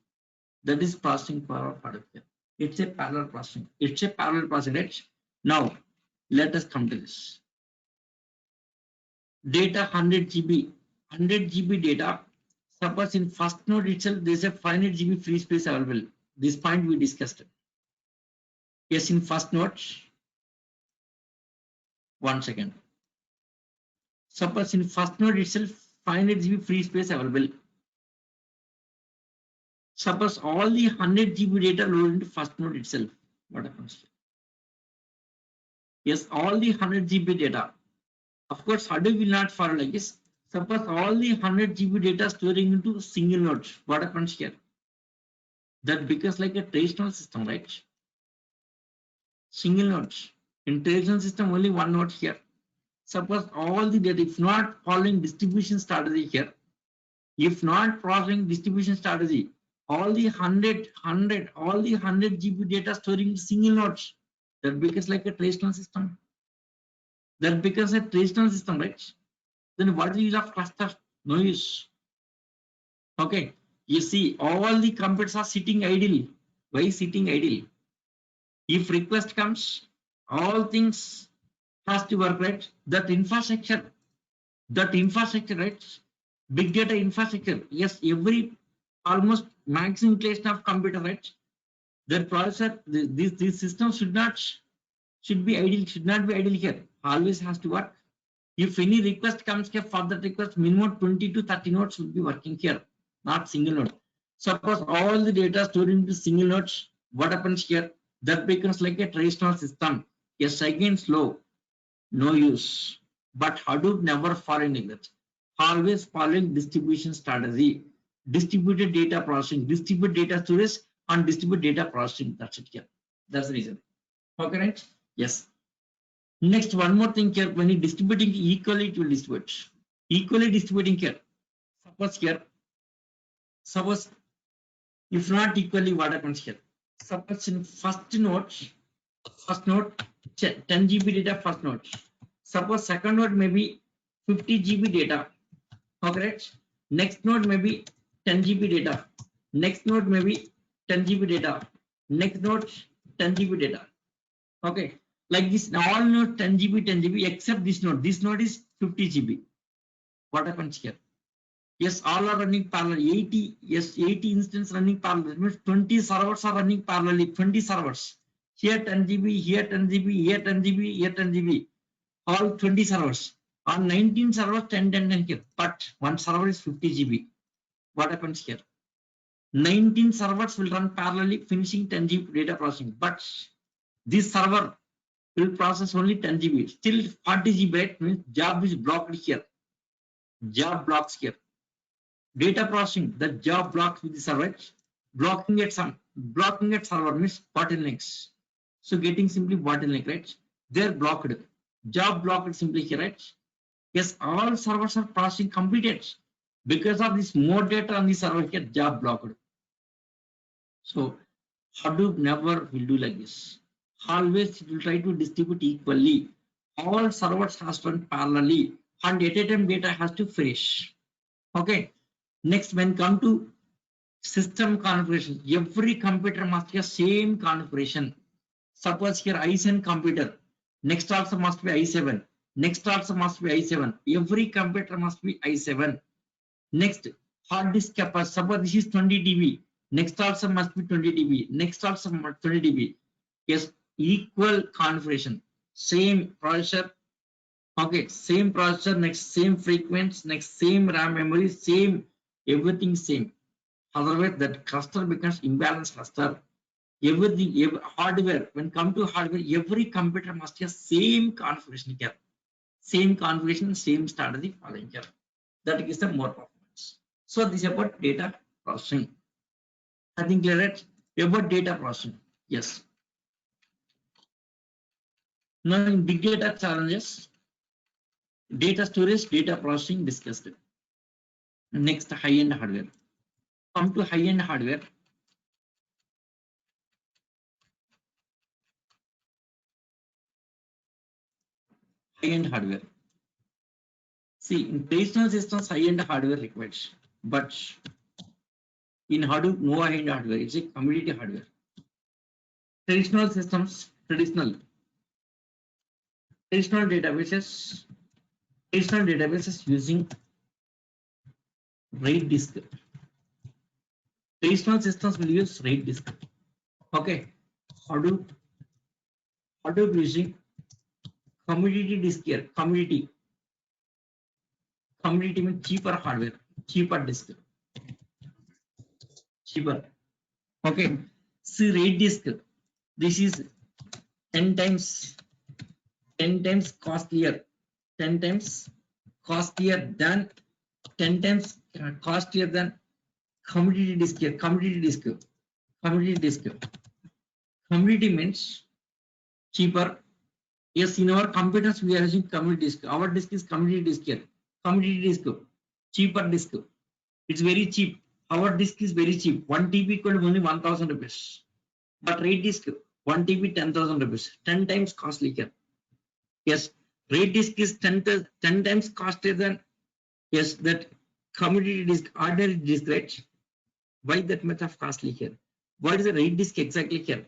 That is processing power of Hadoop here. It's a parallel processing. Right? Now, let us come to this. Data 100 GB data. Suppose in first node itself, there is a 500 GB free space available. This point we discussed. Yes, in first node. 1 second. Suppose in first node itself, 500 GB free space available. Suppose all the 100 GB data loaded into first node itself. What happens? Yes, all the 100 GB data. Of course, Hadoop will not follow like this. Suppose all the 100 GB data storing into single node. What happens here? That becomes like a traditional system, right? Single node. In traditional system, only one node here. Suppose all the data, if not following distribution strategy here, if not following distribution strategy, all the 100 GB data storing single nodes, that becomes like a traditional system. That becomes a traditional system, right? Then what is the use of cluster? No use. Okay, you see all the computers are sitting idle. Why sitting idle? If request comes, all things has to work, right? That infrastructure, right? Big data infrastructure. Yes, every almost maximum utilization of computer, right? That processor, this system should not be idle here. Always has to work. If any request comes here, for that request, minimum 20 to 30 nodes should be working here, not single node. Suppose all the data stored into single nodes, what happens here? That becomes like a traditional system. Yes, again slow, no use. But Hadoop never following like that. Always following distribution strategy, distributed data processing, distributed data storage, and distributed data processing. That's it here. That's the reason. Okay, right? Yes. Next, one more thing here. When you distributing equally, it will distribute. Equally distributing here. Suppose if not equally, what happens here? Suppose in first node, 10 GB data first node. Suppose second node may be 50 GB data. Okay, next node may be 10 GB data. Next node may be 10 GB data. Next node 10 GB data. Okay, like this, all nodes 10 GB, 10 GB except this node. This node is 50 GB. What happens here? Yes, all are running parallel. 80, yes, 80 instances running parallel. That means 20 servers are running parallelly. 20 servers. Here 10 GB, here 10 GB, here 10 GB, here 10 GB. All 20 servers. On 19 servers, 10 here. But one server is 50 GB. What happens here? 19 servers will run parallelly, finishing 10 GB data processing. But this server will process only 10 GB. Still 40 GB, right? Means job is blocked here. Job blocks here. Data processing, the job blocks with the server. Blocking at server means bottlenecks. So getting simply bottleneck, right? They're blocked. Job blocked simply here, right? Yes, all servers are processing completed. Because of this more data on the server here, job blocked. So Hadoop never will do like this. Always it will try to distribute equally. All servers has to run parallelly, and at a time data has to finish. Okay. Next, when come to system configuration, every computer must have same configuration. Suppose here i7 computer, next also must be i7, next also must be i7. Every computer must be i7. Next, hard disk capacity. Suppose this is 20 dB. Next also must be 20 dB. Next also 20 dB. Yes, equal configuration. Same processor. Okay, same processor, next same frequency, next same RAM memory, same everything same. Otherwise, that cluster becomes imbalanced cluster. Everything, hardware. When come to hardware, every computer must have same configuration here. Same configuration, same strategy following here. That gives them more performance. So this is about data processing. I think clear it about data processing. Yes. Now in big data challenges, data storage, data processing discussed. Next, high-end hardware. Come to high-end hardware. High-end hardware. See, in traditional systems, high-end hardware required, but in Hadoop, no high-end hardware. It's a commodity hardware. Traditional systems, traditional databases using RAID disk. Traditional systems will use RAID disk. Okay, Hadoop using commodity disk here. Commodity means cheaper hardware, cheaper disk. cheaper. Okay. See, RAID disk. This is 10 times costlier. 10 times costlier than 10 times costlier than commodity disk here. Commodity disk. Commodity disk. Commodity means cheaper. Yes, in our computers we are using commodity disk. Our disk is commodity disk here. Commodity disk. Cheaper disk. It's very cheap. Our disk is very cheap. 1 TB equal to only 1000 rupees. But RAID disk 1 TB 10,000 rupees. 10 times costly here. Yes, RAID disk is 10 times costlier than yes that commodity disk, ordinary disk, right? Why that much of costly here? What is the RAID disk exactly here?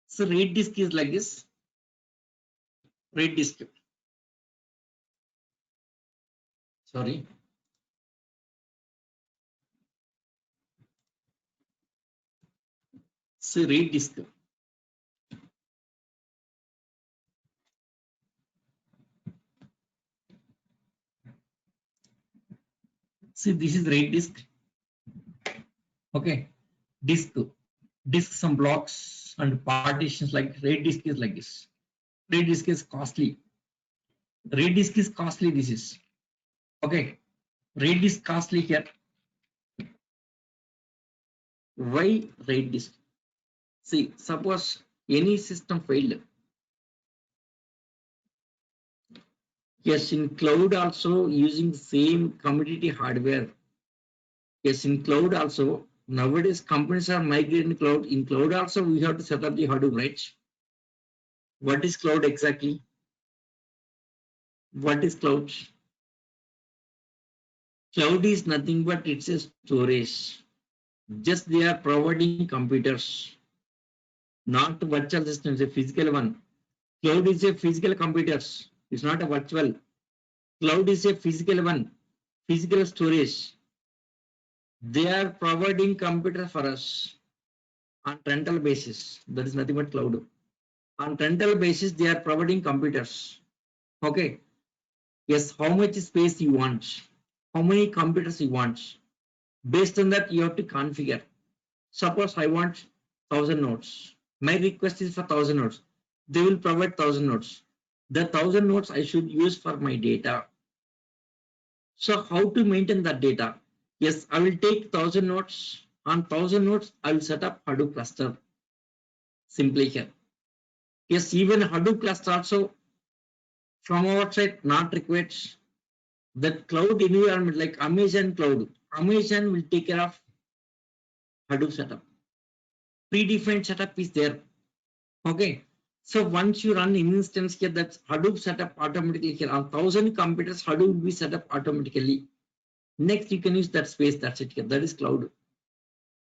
So RAID disk is like this. RAID disk. Sorry. So RAID disk. See, this is RAID disk. Okay, disk some blocks and partitions like RAID disk is like this. RAID disk is costly. RAID disk is costly. This is okay. RAID disk costly here. Why RAID disk? See, suppose any system failed. Yes, in cloud also using same commodity hardware. Yes, in cloud also nowadays companies are migrating cloud. In cloud also we have to set up the Hadoop, right? What is cloud exactly? What is cloud? Cloud is nothing but it's a storage. Just they are providing computers, not virtual systems, a physical one. Cloud is a physical computers. It's not a virtual. Cloud is a physical one, physical storage. They are providing computer for us on rental basis. That is nothing but cloud. On rental basis, they are providing computers. Okay. Yes, how much space you want? How many computers you want? Based on that, you have to configure. Suppose I want 1000 nodes. My request is for 1000 nodes. They will provide 1000 nodes. The 1000 nodes I should use for my data. So how to maintain that data? Yes, I will take 1000 nodes. On 1000 nodes, I will set up Hadoop cluster. Simply here. Yes, even Hadoop cluster also from our side not required. That cloud environment like Amazon cloud. Amazon will take care of Hadoop setup. Predefined setup is there. Okay. So once you run an instance here, that Hadoop setup automatically here on 1000 computers, Hadoop will be set up automatically. Next, you can use that space. That's it here. That is cloud.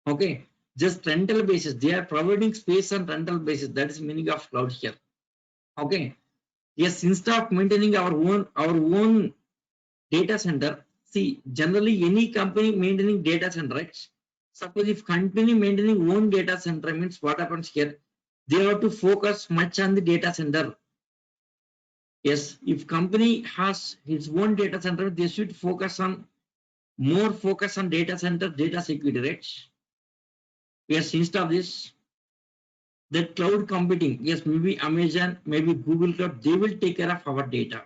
Okay. Just rental basis. They are providing space on rental basis. That is meaning of cloud here. Okay. Yes, instead of maintaining our own data center, see, generally any company maintaining data center, right? Suppose if company maintaining own data center means what happens here? They have to focus much on the data center. Yes, if company has its own data center, they should focus on more focus on data center, data security, right? Yes, instead of this, the cloud computing, yes, maybe Amazon, maybe Google Cloud, they will take care of our data.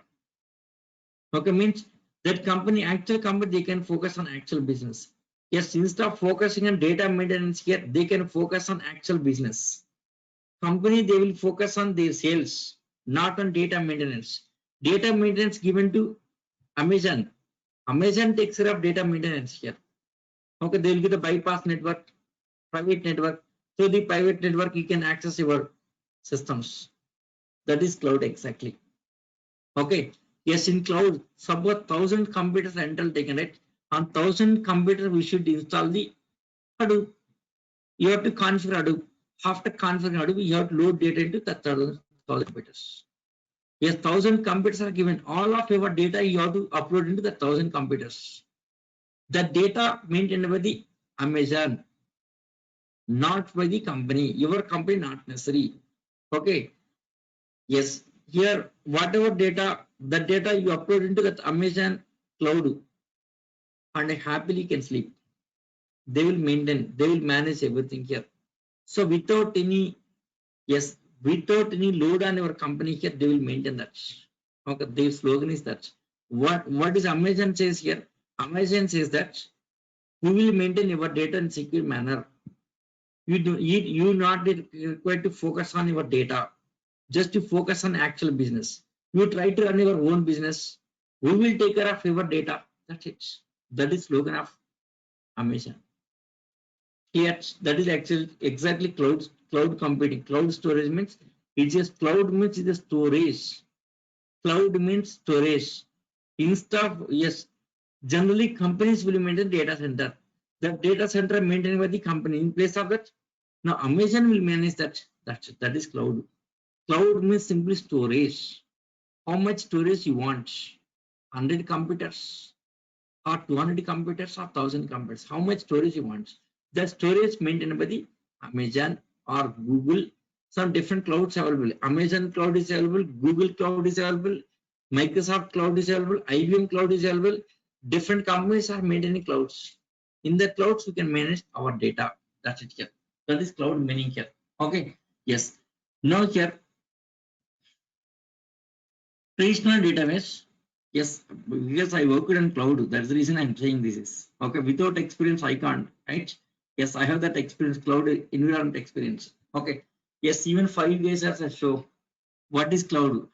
Okay, means that company, actual company, they can focus on actual business. Yes, instead of focusing on data maintenance here, they can focus on actual business. Company, they will focus on their sales, not on data maintenance. Data maintenance given to Amazon. Amazon takes care of data maintenance here. Okay, they will give the bypass network, private network. So the private network, you can access your systems. That is cloud exactly. Okay. Yes, in cloud, suppose 1000 computers rental taken, right? On 1000 computer, we should install the Hadoop. You have to configure Hadoop. After configuring Hadoop, you have to load data into the 1000 computers. Yes, 1000 computers are given. All of your data you have to upload into the 1000 computers. The data maintained by the Amazon, not by the company. Your company not necessary. Okay. Yes. Here, whatever data, the data you upload into that Amazon cloud and happily can sleep. they will maintain, they will manage everything here. So without any, yes, without any load on your company here, they will maintain that. Okay, their slogan is that. What is Amazon says here? Amazon says that we will maintain your data in secure manner. You not required to focus on your data, just to focus on actual business. You try to run your own business. We will take care of your data. That's it. That is slogan of Amazon. Yes, that is actually exactly cloud computing. Cloud storage means it's just cloud means it's a storage. Cloud means storage. Instead of, yes, generally companies will maintain data center. That data center maintained by the company. In place of that, now Amazon will manage that. That is cloud. Cloud means simply storage. How much storage you want? 100 computers or 200 computers or 1000 computers. How much storage you want? The storage maintained by the Amazon or Google. Some different clouds available. Amazon cloud is available. Google cloud is available. Microsoft cloud is available. IBM cloud is available. Different companies are maintaining clouds. In the clouds, we can manage our data. That's it here. That is cloud meaning here. Okay. Yes. Now here, traditional database. Yes, because I worked on cloud. That's the reason I'm saying this is. Okay. Without experience, I can't. Right? Yes, I have that experience, cloud environment experience. Okay. Yes, even 5 days as a show. What is cloud?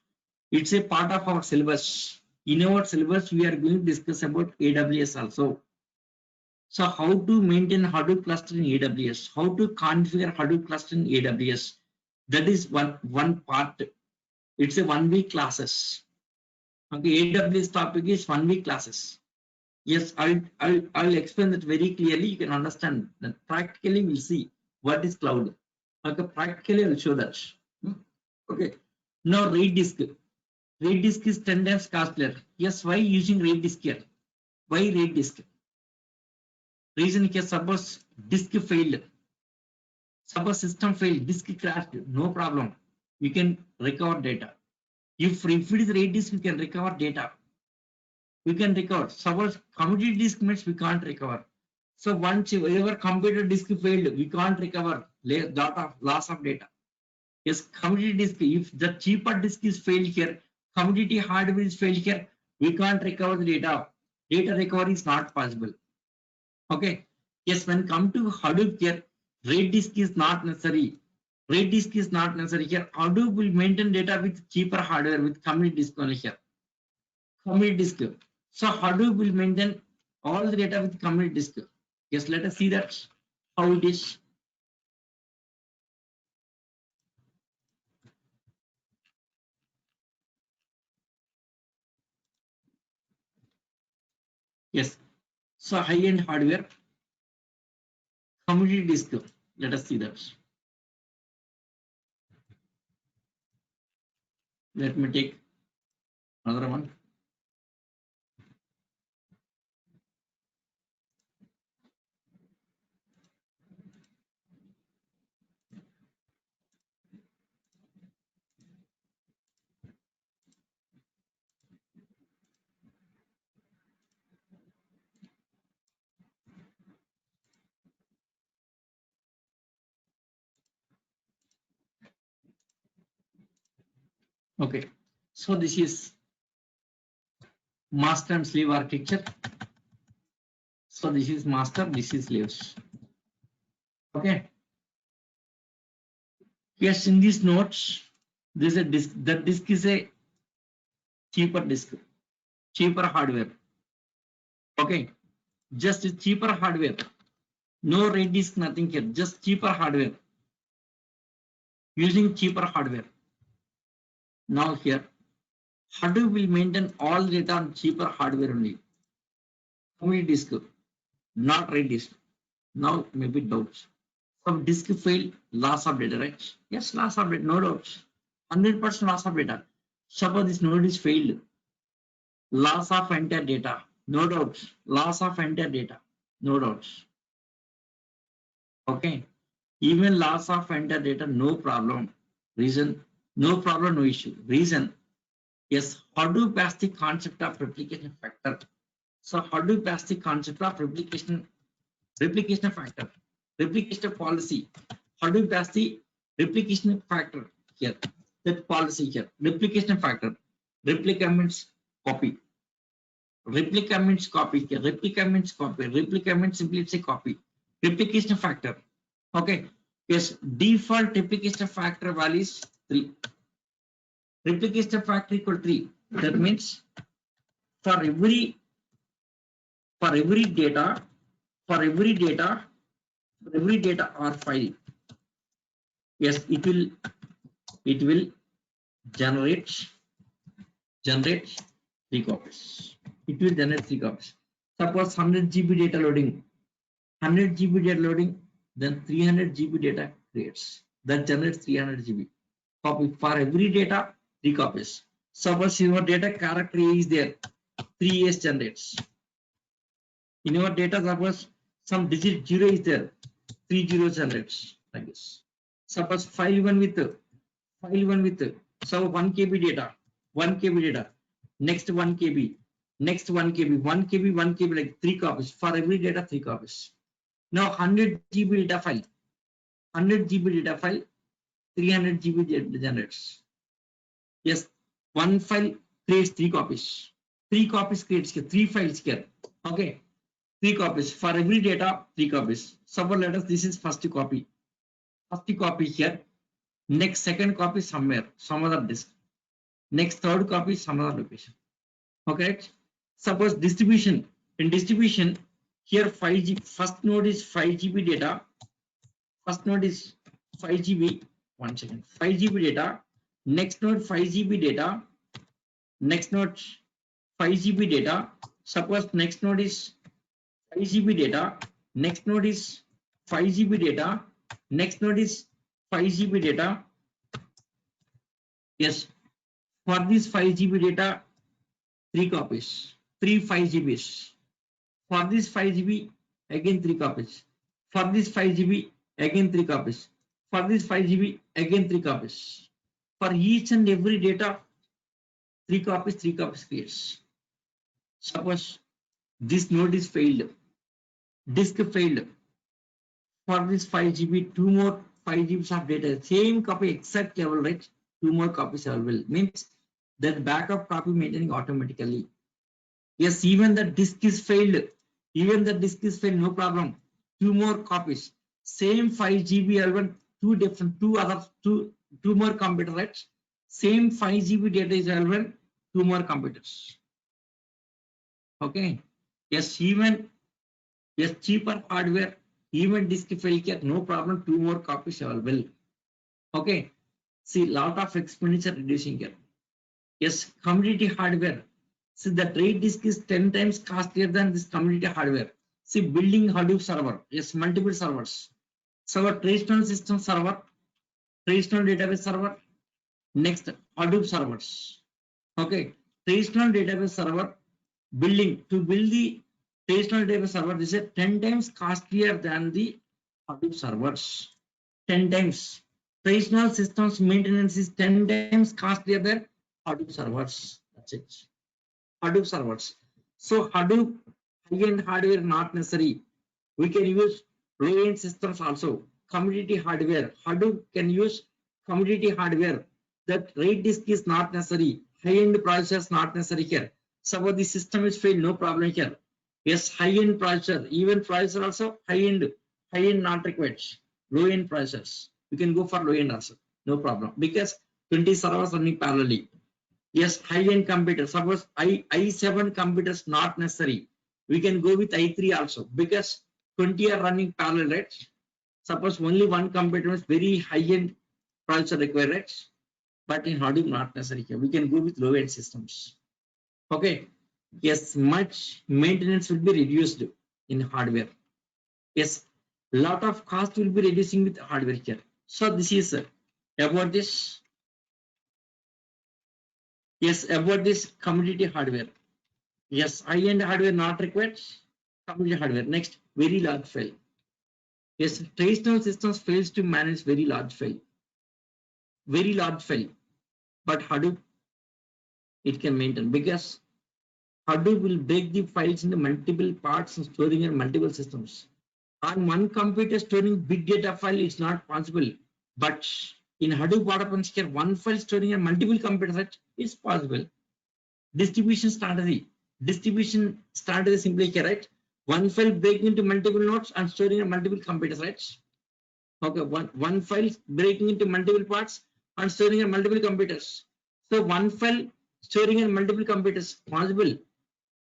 It's a part of our syllabus. In our syllabus, we are going to discuss about AWS also. So how to maintain Hadoop cluster in AWS? How to configure Hadoop cluster in AWS? That is one part. It's a 1 week classes. Okay, AWS topic is 1 week classes. Yes, I'll explain that very clearly. You can understand that practically we'll see what is cloud. Okay, practically I'll show that. Okay, now RAID disk. RAID disk is 10 times costlier. Yes, why using RAID disk here? Why RAID disk? Reason here, suppose disk failed. Suppose system failed, disk crashed, no problem. We can recover data. If it is RAID disk, we can recover data. We can recover. Suppose commodity disk means we can't recover. So once your computer disk failed, we can't recover data, loss of data. Yes, commodity disk, if the cheaper disk is failed here, commodity hardware is failed here, we can't recover the data. Data recovery is not possible. Okay. Yes, when come to Hadoop here, RAID disk is not necessary. RAID disk is not necessary here. Hadoop will maintain data with cheaper hardware with commodity disk only here. Commodity disk. So Hadoop will maintain all the data with commodity disk. Yes, let us see that how it is. Yes. So high-end hardware, commodity disk. Let us see that. Let me take another one. Okay. So this is master and slave architecture. So this is master, this is slaves. Okay. Yes, in these notes, there's a disk. That disk is a cheaper disk, cheaper hardware. Okay, just cheaper hardware. No RAID disk, nothing here. Just cheaper hardware. Using cheaper hardware. Now here, Hadoop will maintain all data on cheaper hardware only. Commodity disk, not RAID disk. Now maybe doubts. Some disk fail, loss of data, right? Yes, loss of data, no doubts. 100% loss of data. Suppose this node is failed. Loss of entire data, no doubts. Loss of entire data, no doubts. Okay. Even loss of entire data, no problem. Reason, no problem, no issue. Reason, yes, Hadoop has the concept of replication factor. So Hadoop has the concept of replication replication factor, replication policy. Hadoop has the replication factor here. That policy here, replication factor. Replica means copy. Replica means copy here. Replica means copy. Replica means simply it's a copy. Replication factor. Okay. Yes, default replication factor value is 3. Replication factor equal 3. That means for every data or file, yes, it will generate 3 copies. It will generate 3 copies. Suppose 100 GB data loading, then 300 GB data creates. That generates 300 GB copy. For every data, 3 copies. Suppose your data character A is there, 3 A's generates. In your data, suppose some digit 0 is there, 3 zeros generates like this. Suppose file 1 with so 1 KB data, next 1 KB, next 1 KB, 1 KB, 1 KB, like 3 copies. For every data, 3 copies. Now 100 GB data file, 300 GB data generates. Yes, one file creates 3 copies. 3 copies creates here, 3 files here. Okay, 3 copies. For every data, 3 copies. Suppose let us, this is first copy. First copy here. Next second copy somewhere, some other disk. Next third copy some other location. Okay. Suppose distribution. In distribution, here 5G. First node is 5 GB data. First node is 5 GB. 1 second. 5 GB data. Next node 5 GB data. Next node 5 GB data. Suppose next node is 5 GB data. Next node is 5 GB data. Next node is 5 GB data. Yes, for this 5 GB data, 3 copies, 3 5 GBs. For this 5 GB, again 3 copies. For this 5 GB, again 3 copies. For this 5 GB, again 3 copies. For each and every data, 3 copies creates. Suppose this node is failed, disk failed. For this 5 GB, 2 more 5 GBs of data, same copy, exact level, right? 2 more copies available. Means that backup copy maintaining automatically. Yes, even the disk is failed. No problem. 2 more copies. Same 5 GB available, two more computers, right? Same 5 GB data is available, 2 more computers. Okay. Yes, cheaper hardware, even disk failure, no problem, 2 more copies available. Okay. See, lot of expenditure reducing here. Yes, commodity hardware. See, the trade disk is 10 times costlier than this commodity hardware. See, building Hadoop server. Yes, multiple servers. So, our traditional system server, traditional database server, next Hadoop servers. Okay, traditional database server building, to build the traditional database server, this is 10 times costlier than the Hadoop servers. 10 times. Traditional systems maintenance is 10 times costlier than Hadoop servers. That's it. Hadoop servers. So Hadoop high-end hardware not necessary. We can use low-end systems also. Commodity hardware. Hadoop can use commodity hardware. That RAID disk is not necessary. High-end processors not necessary here. Suppose the system is failed, no problem here. Yes, high-end processor, even processor also high-end not required. Low-end processors. You can go for low-end also, no problem, because 20 servers running parallelly. Yes, high-end computer. Suppose i7 computers not necessary. We can go with i3 also, because 20 are running parallel, right? Suppose only one computer is very high-end processor required, right? But in Hadoop not necessary here. We can go with low-end systems. Okay. Yes, much maintenance will be reduced in hardware. Yes, lot of cost will be reducing with hardware here. So this is about this. Yes, about this commodity hardware. Yes, high-end hardware not required. Commodity hardware. Next, very large file. Yes, traditional systems fails to manage very large file. Very large file. But Hadoop, it can maintain, because Hadoop will break the files into multiple parts and storing in multiple systems. On one computer storing big data file is not possible, but in Hadoop Autopenscare, one file storing a multiple computer set is possible. Distribution strategy. Distribution strategy simply here, right? One file breaking into multiple nodes and storing a multiple computer sets. Okay, one file breaking into multiple parts and storing in multiple computers. So one file storing in multiple computers possible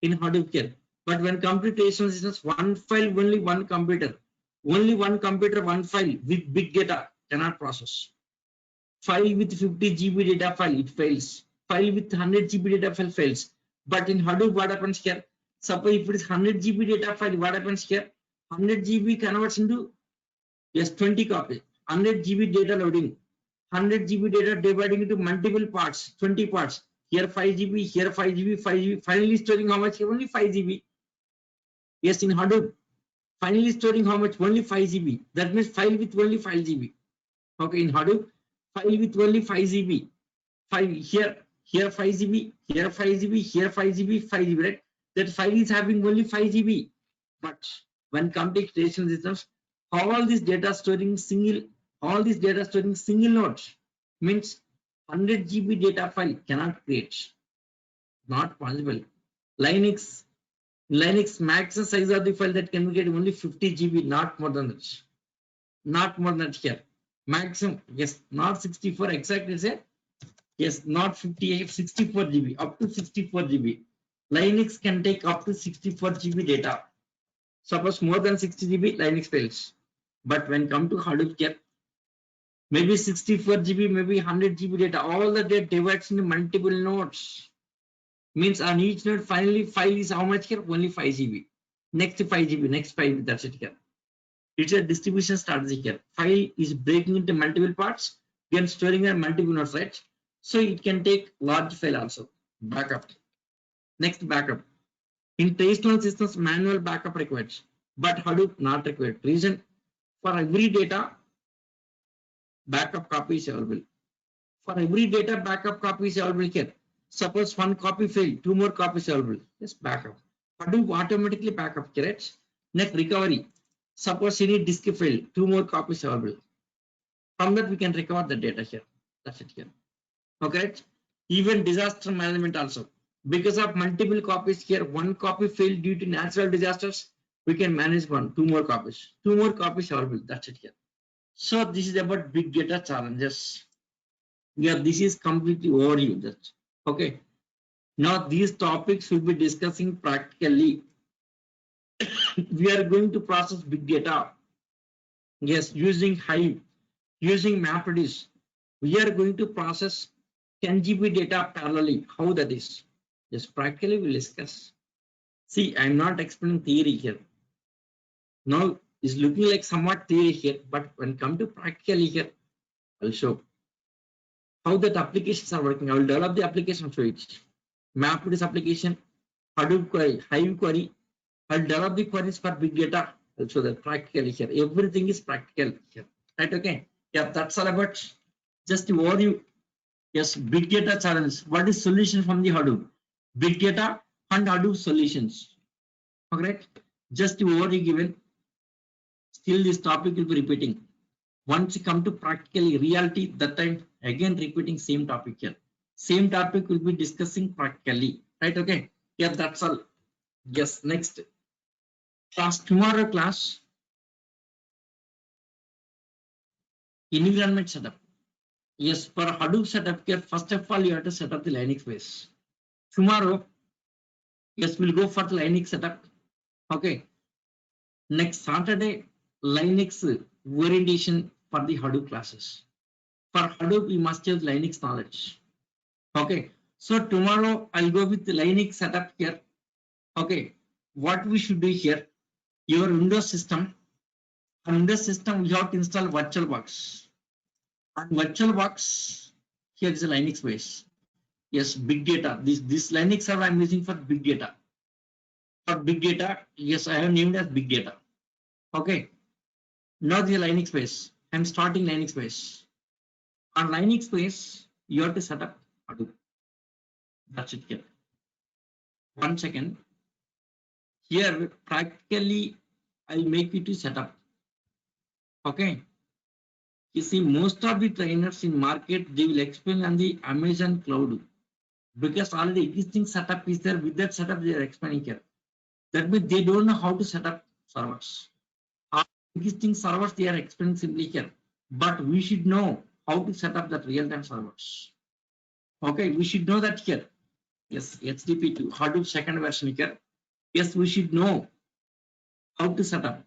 in Hadoop here. But when computational systems, one file, only one computer, one file with big data cannot process. File with 50 GB data file, it fails. File with 100 GB data file fails. But in Hadoop, what happens here? Suppose if it is 100 GB data file, what happens here? 100 GB converts into, yes, 20 copies. 100 GB data loading. 100 GB data dividing into multiple parts, 20 parts. Here 5 GB, here 5 GB, 5 GB. Finally storing how much? Only 5 GB. Yes, in Hadoop, finally storing how much? Only 5 GB. That means file with only 5 GB. Okay, in Hadoop, file with only 5 GB. 5 here, here 5 GB, here 5 GB, here 5 GB, 5 GB, right? That file is having only 5 GB. But when computational systems, all this data storing single nodes means 100 GB data file cannot create. Not possible. Linux maximum size of the file that can get only 50 GB, not more than that. Not more than that here. Maximum, yes, not 64 exactly say. Yes, not 58, 64 GB, up to 64 GB. Linux can take up to 64 GB data. Suppose more than 60 GB, Linux fails. But when come to Hadoop here, maybe 64 GB, maybe 100 GB data, all the data divides into multiple nodes. Means on each node, finally file is how much here? Only 5 GB. Next 5 GB, next 5 GB, that's it here. It's a distribution strategy here. File is breaking into multiple parts, then storing in multiple nodes, right? So it can take large file also. Backup. Next, backup. In traditional systems, manual backup required, but Hadoop not required. Reason, for every data, backup copy is available. For every data, backup copy is available here. Suppose one copy failed, 2 more copies available. Yes, backup. Hadoop automatically backup, correct? Next, recovery. Suppose any disk failed, 2 more copies available. From that, we can recover the data here. That's it here. Okay. Even disaster management also. Because of multiple copies here, one copy failed due to natural disasters, we can manage 2 more copies. 2 more copies available. That's it here. So this is about big data challenges. Yeah, this is completely overview. That okay. Now these topics will be discussing practically. We are going to process big data. Yes, using Hive, using MapReduce. We are going to process 10 GB data parallelly. How that is? Yes, practically we'll discuss. See, I'm not explaining theory here. Now it's looking like somewhat theory here, but when come to practically here, I'll show how that applications are working. I will develop the application for it. MapReduce application, Hadoop query, Hive query. I'll develop the queries for big data. I'll show that practically here. Everything is practical here. Right? Okay. Yeah, that's all about just overview. Yes, big data challenge. What is solution from the Hadoop? Big data and Hadoop solutions. Okay. Just overview given. Still, this topic will be repeating. Once you come to practically reality, that time again repeating same topic here. Same topic will be discussing practically. Right? Okay. Yeah, that's all. Yes. Next class, tomorrow class, environment setup. Yes, for Hadoop setup here, first of all, you have to set up the Linux base. Tomorrow, yes, we'll go for the Linux setup. Okay. Next Saturday, Linux orientation for the Hadoop classes. For Hadoop, we must have Linux knowledge. Okay. So tomorrow, I'll go with the Linux setup here. Okay. What we should do here, your Windows system. On Windows system, we have to install VirtualBox. On VirtualBox, here is a Linux base. Yes, big data. This Linux server I'm using for big data. For big data, yes, I have named as big data. Okay. Now the Linux base. I'm starting Linux base. On Linux base, you have to set up Hadoop. That's it here. 1 second. Here, practically I'll make you to set up. Okay. You see, most of the trainers in market, they will explain on the Amazon cloud because already existing setup is there. With that setup, they are explaining here. That means they don't know how to set up servers. Our existing servers, they are explaining simply here. But we should know how to set up that real-time servers. Okay, we should know that here. Yes, HTTP2, Hadoop second version here. Yes, we should know how to set up.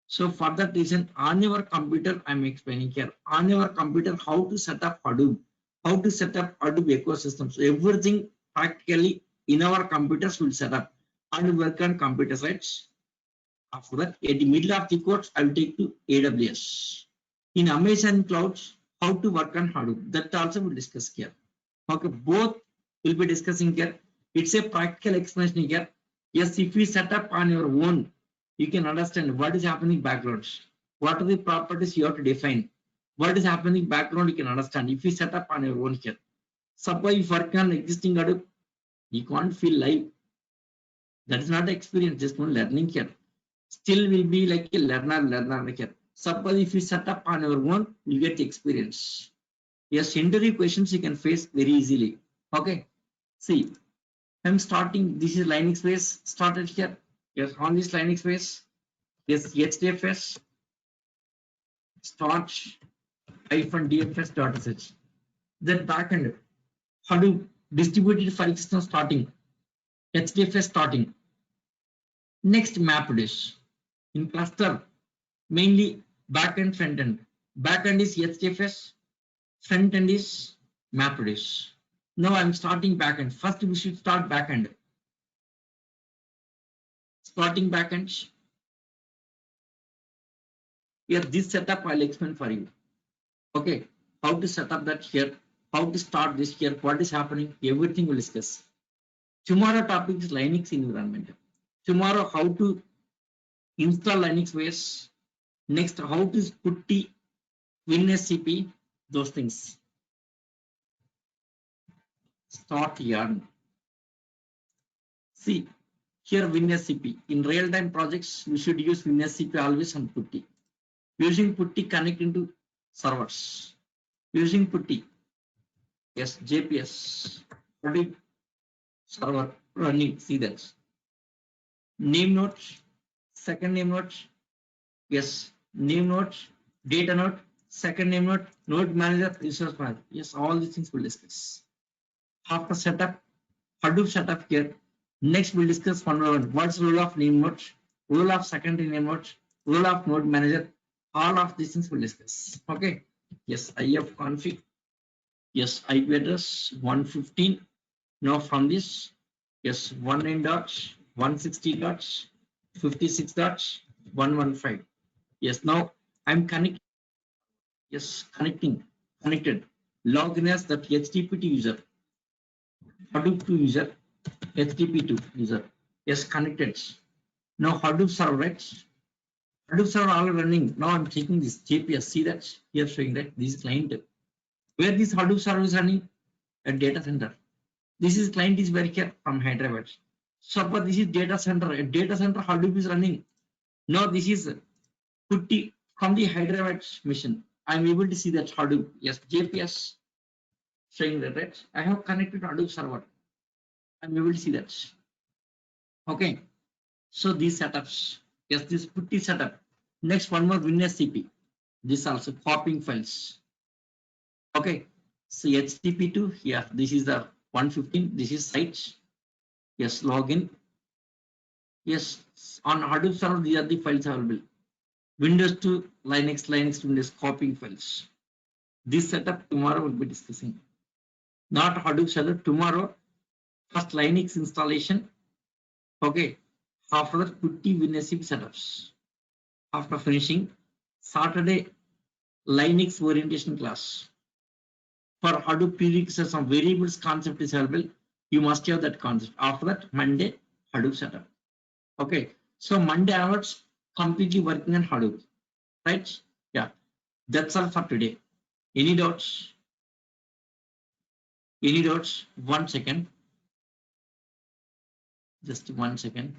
So for that reason, on your computer, I'm explaining here. On your computer, how to set up Hadoop, how to set up Hadoop ecosystem. So everything practically in our computers will set up and work on computer sites. After that, at the middle of the course, I will take to AWS. In Amazon clouds, how to work on Hadoop. That also we'll discuss here. Okay, both will be discussing here. It's a practical explanation here. Yes, if you set up on your own, you can understand what is happening backgrounds. What are the properties you have to define? What is happening background, you can understand. If you set up on your own here. Suppose you work on existing Hadoop, you can't feel live. That is not the experience, just one learning here. Still will be like a learner here. Suppose if you set up on your own, you get the experience. Yes, interview questions you can face very easily. Okay. See, I'm starting. This is Linux base started here. Yes, on this Linux base. Yes, HDFS start -dfs.sh. Then backend Hadoop distributed file system starting. HDFS starting. Next mapped is in cluster mainly backend front end. Backend is HDFS. Front end is mapped is. Now I'm starting backend. First we should start backend. Starting backend. Here this setup I'll explain for you. Okay, how to set up that here, how to start this here, what is happening, everything we'll discuss. Tomorrow topic is Linux environment. Tomorrow how to install Linux OS. Next how to put the WinSCP, those things. Start yarn. See here WinSCP. In real-time projects, we should use WinSCP always on PuTTY. Using PuTTY connect into servers. Using PuTTY. Yes, JPS. Server running. See that. Name node, second name node. Yes, name node, data node, second name node, node manager, resource manager. Yes, all these things we'll discuss. After setup, Hadoop setup here. Next, we'll discuss one by one. What's the role of name node, role of secondary name node, role of node manager. All of these things we'll discuss. Okay. Yes, IF config. Yes, IP address 115. Now from this, yes, 19.160.56.115. Yes, now I'm connecting. Yes, connected. Login as that HTTP user, Hadoop 2 user, HTTP 2 user. Yes, connected. Now Hadoop server, right? Hadoop server all running. Now I'm checking this JPS. See that here showing that this is client. Where this Hadoop server is running? At data center. This is client is very here from Hyderabad. Suppose this is data center. A data center Hadoop is running. Now this is PuTTY from the Hyderabad mission. I'm able to see that Hadoop. Yes, JPS showing that, right? I have connected Hadoop server. I'm able to see that. Okay. So these setups. Yes, this PuTTY setup. Next one more WinSCP. This also copying files. Okay. So HTTP2. Yeah, this is the 115. This is sites. Yes, login. Yes, on Hadoop server, these are the files available. Windows to Linux to Windows copying files. This setup tomorrow will be discussing. Not Hadoop server. Tomorrow, first Linux installation. Okay. After that, PuTTY WinSCP setups. After finishing, Saturday Linux orientation class. For Hadoop prerequisites, some variables concept is available. You must have that concept. After that, Monday Hadoop setup. Okay. So Monday onwards, completely working on Hadoop. Right? Yeah. That's all for today. Any doubts? Any doubts? 1 second. Just 1 second.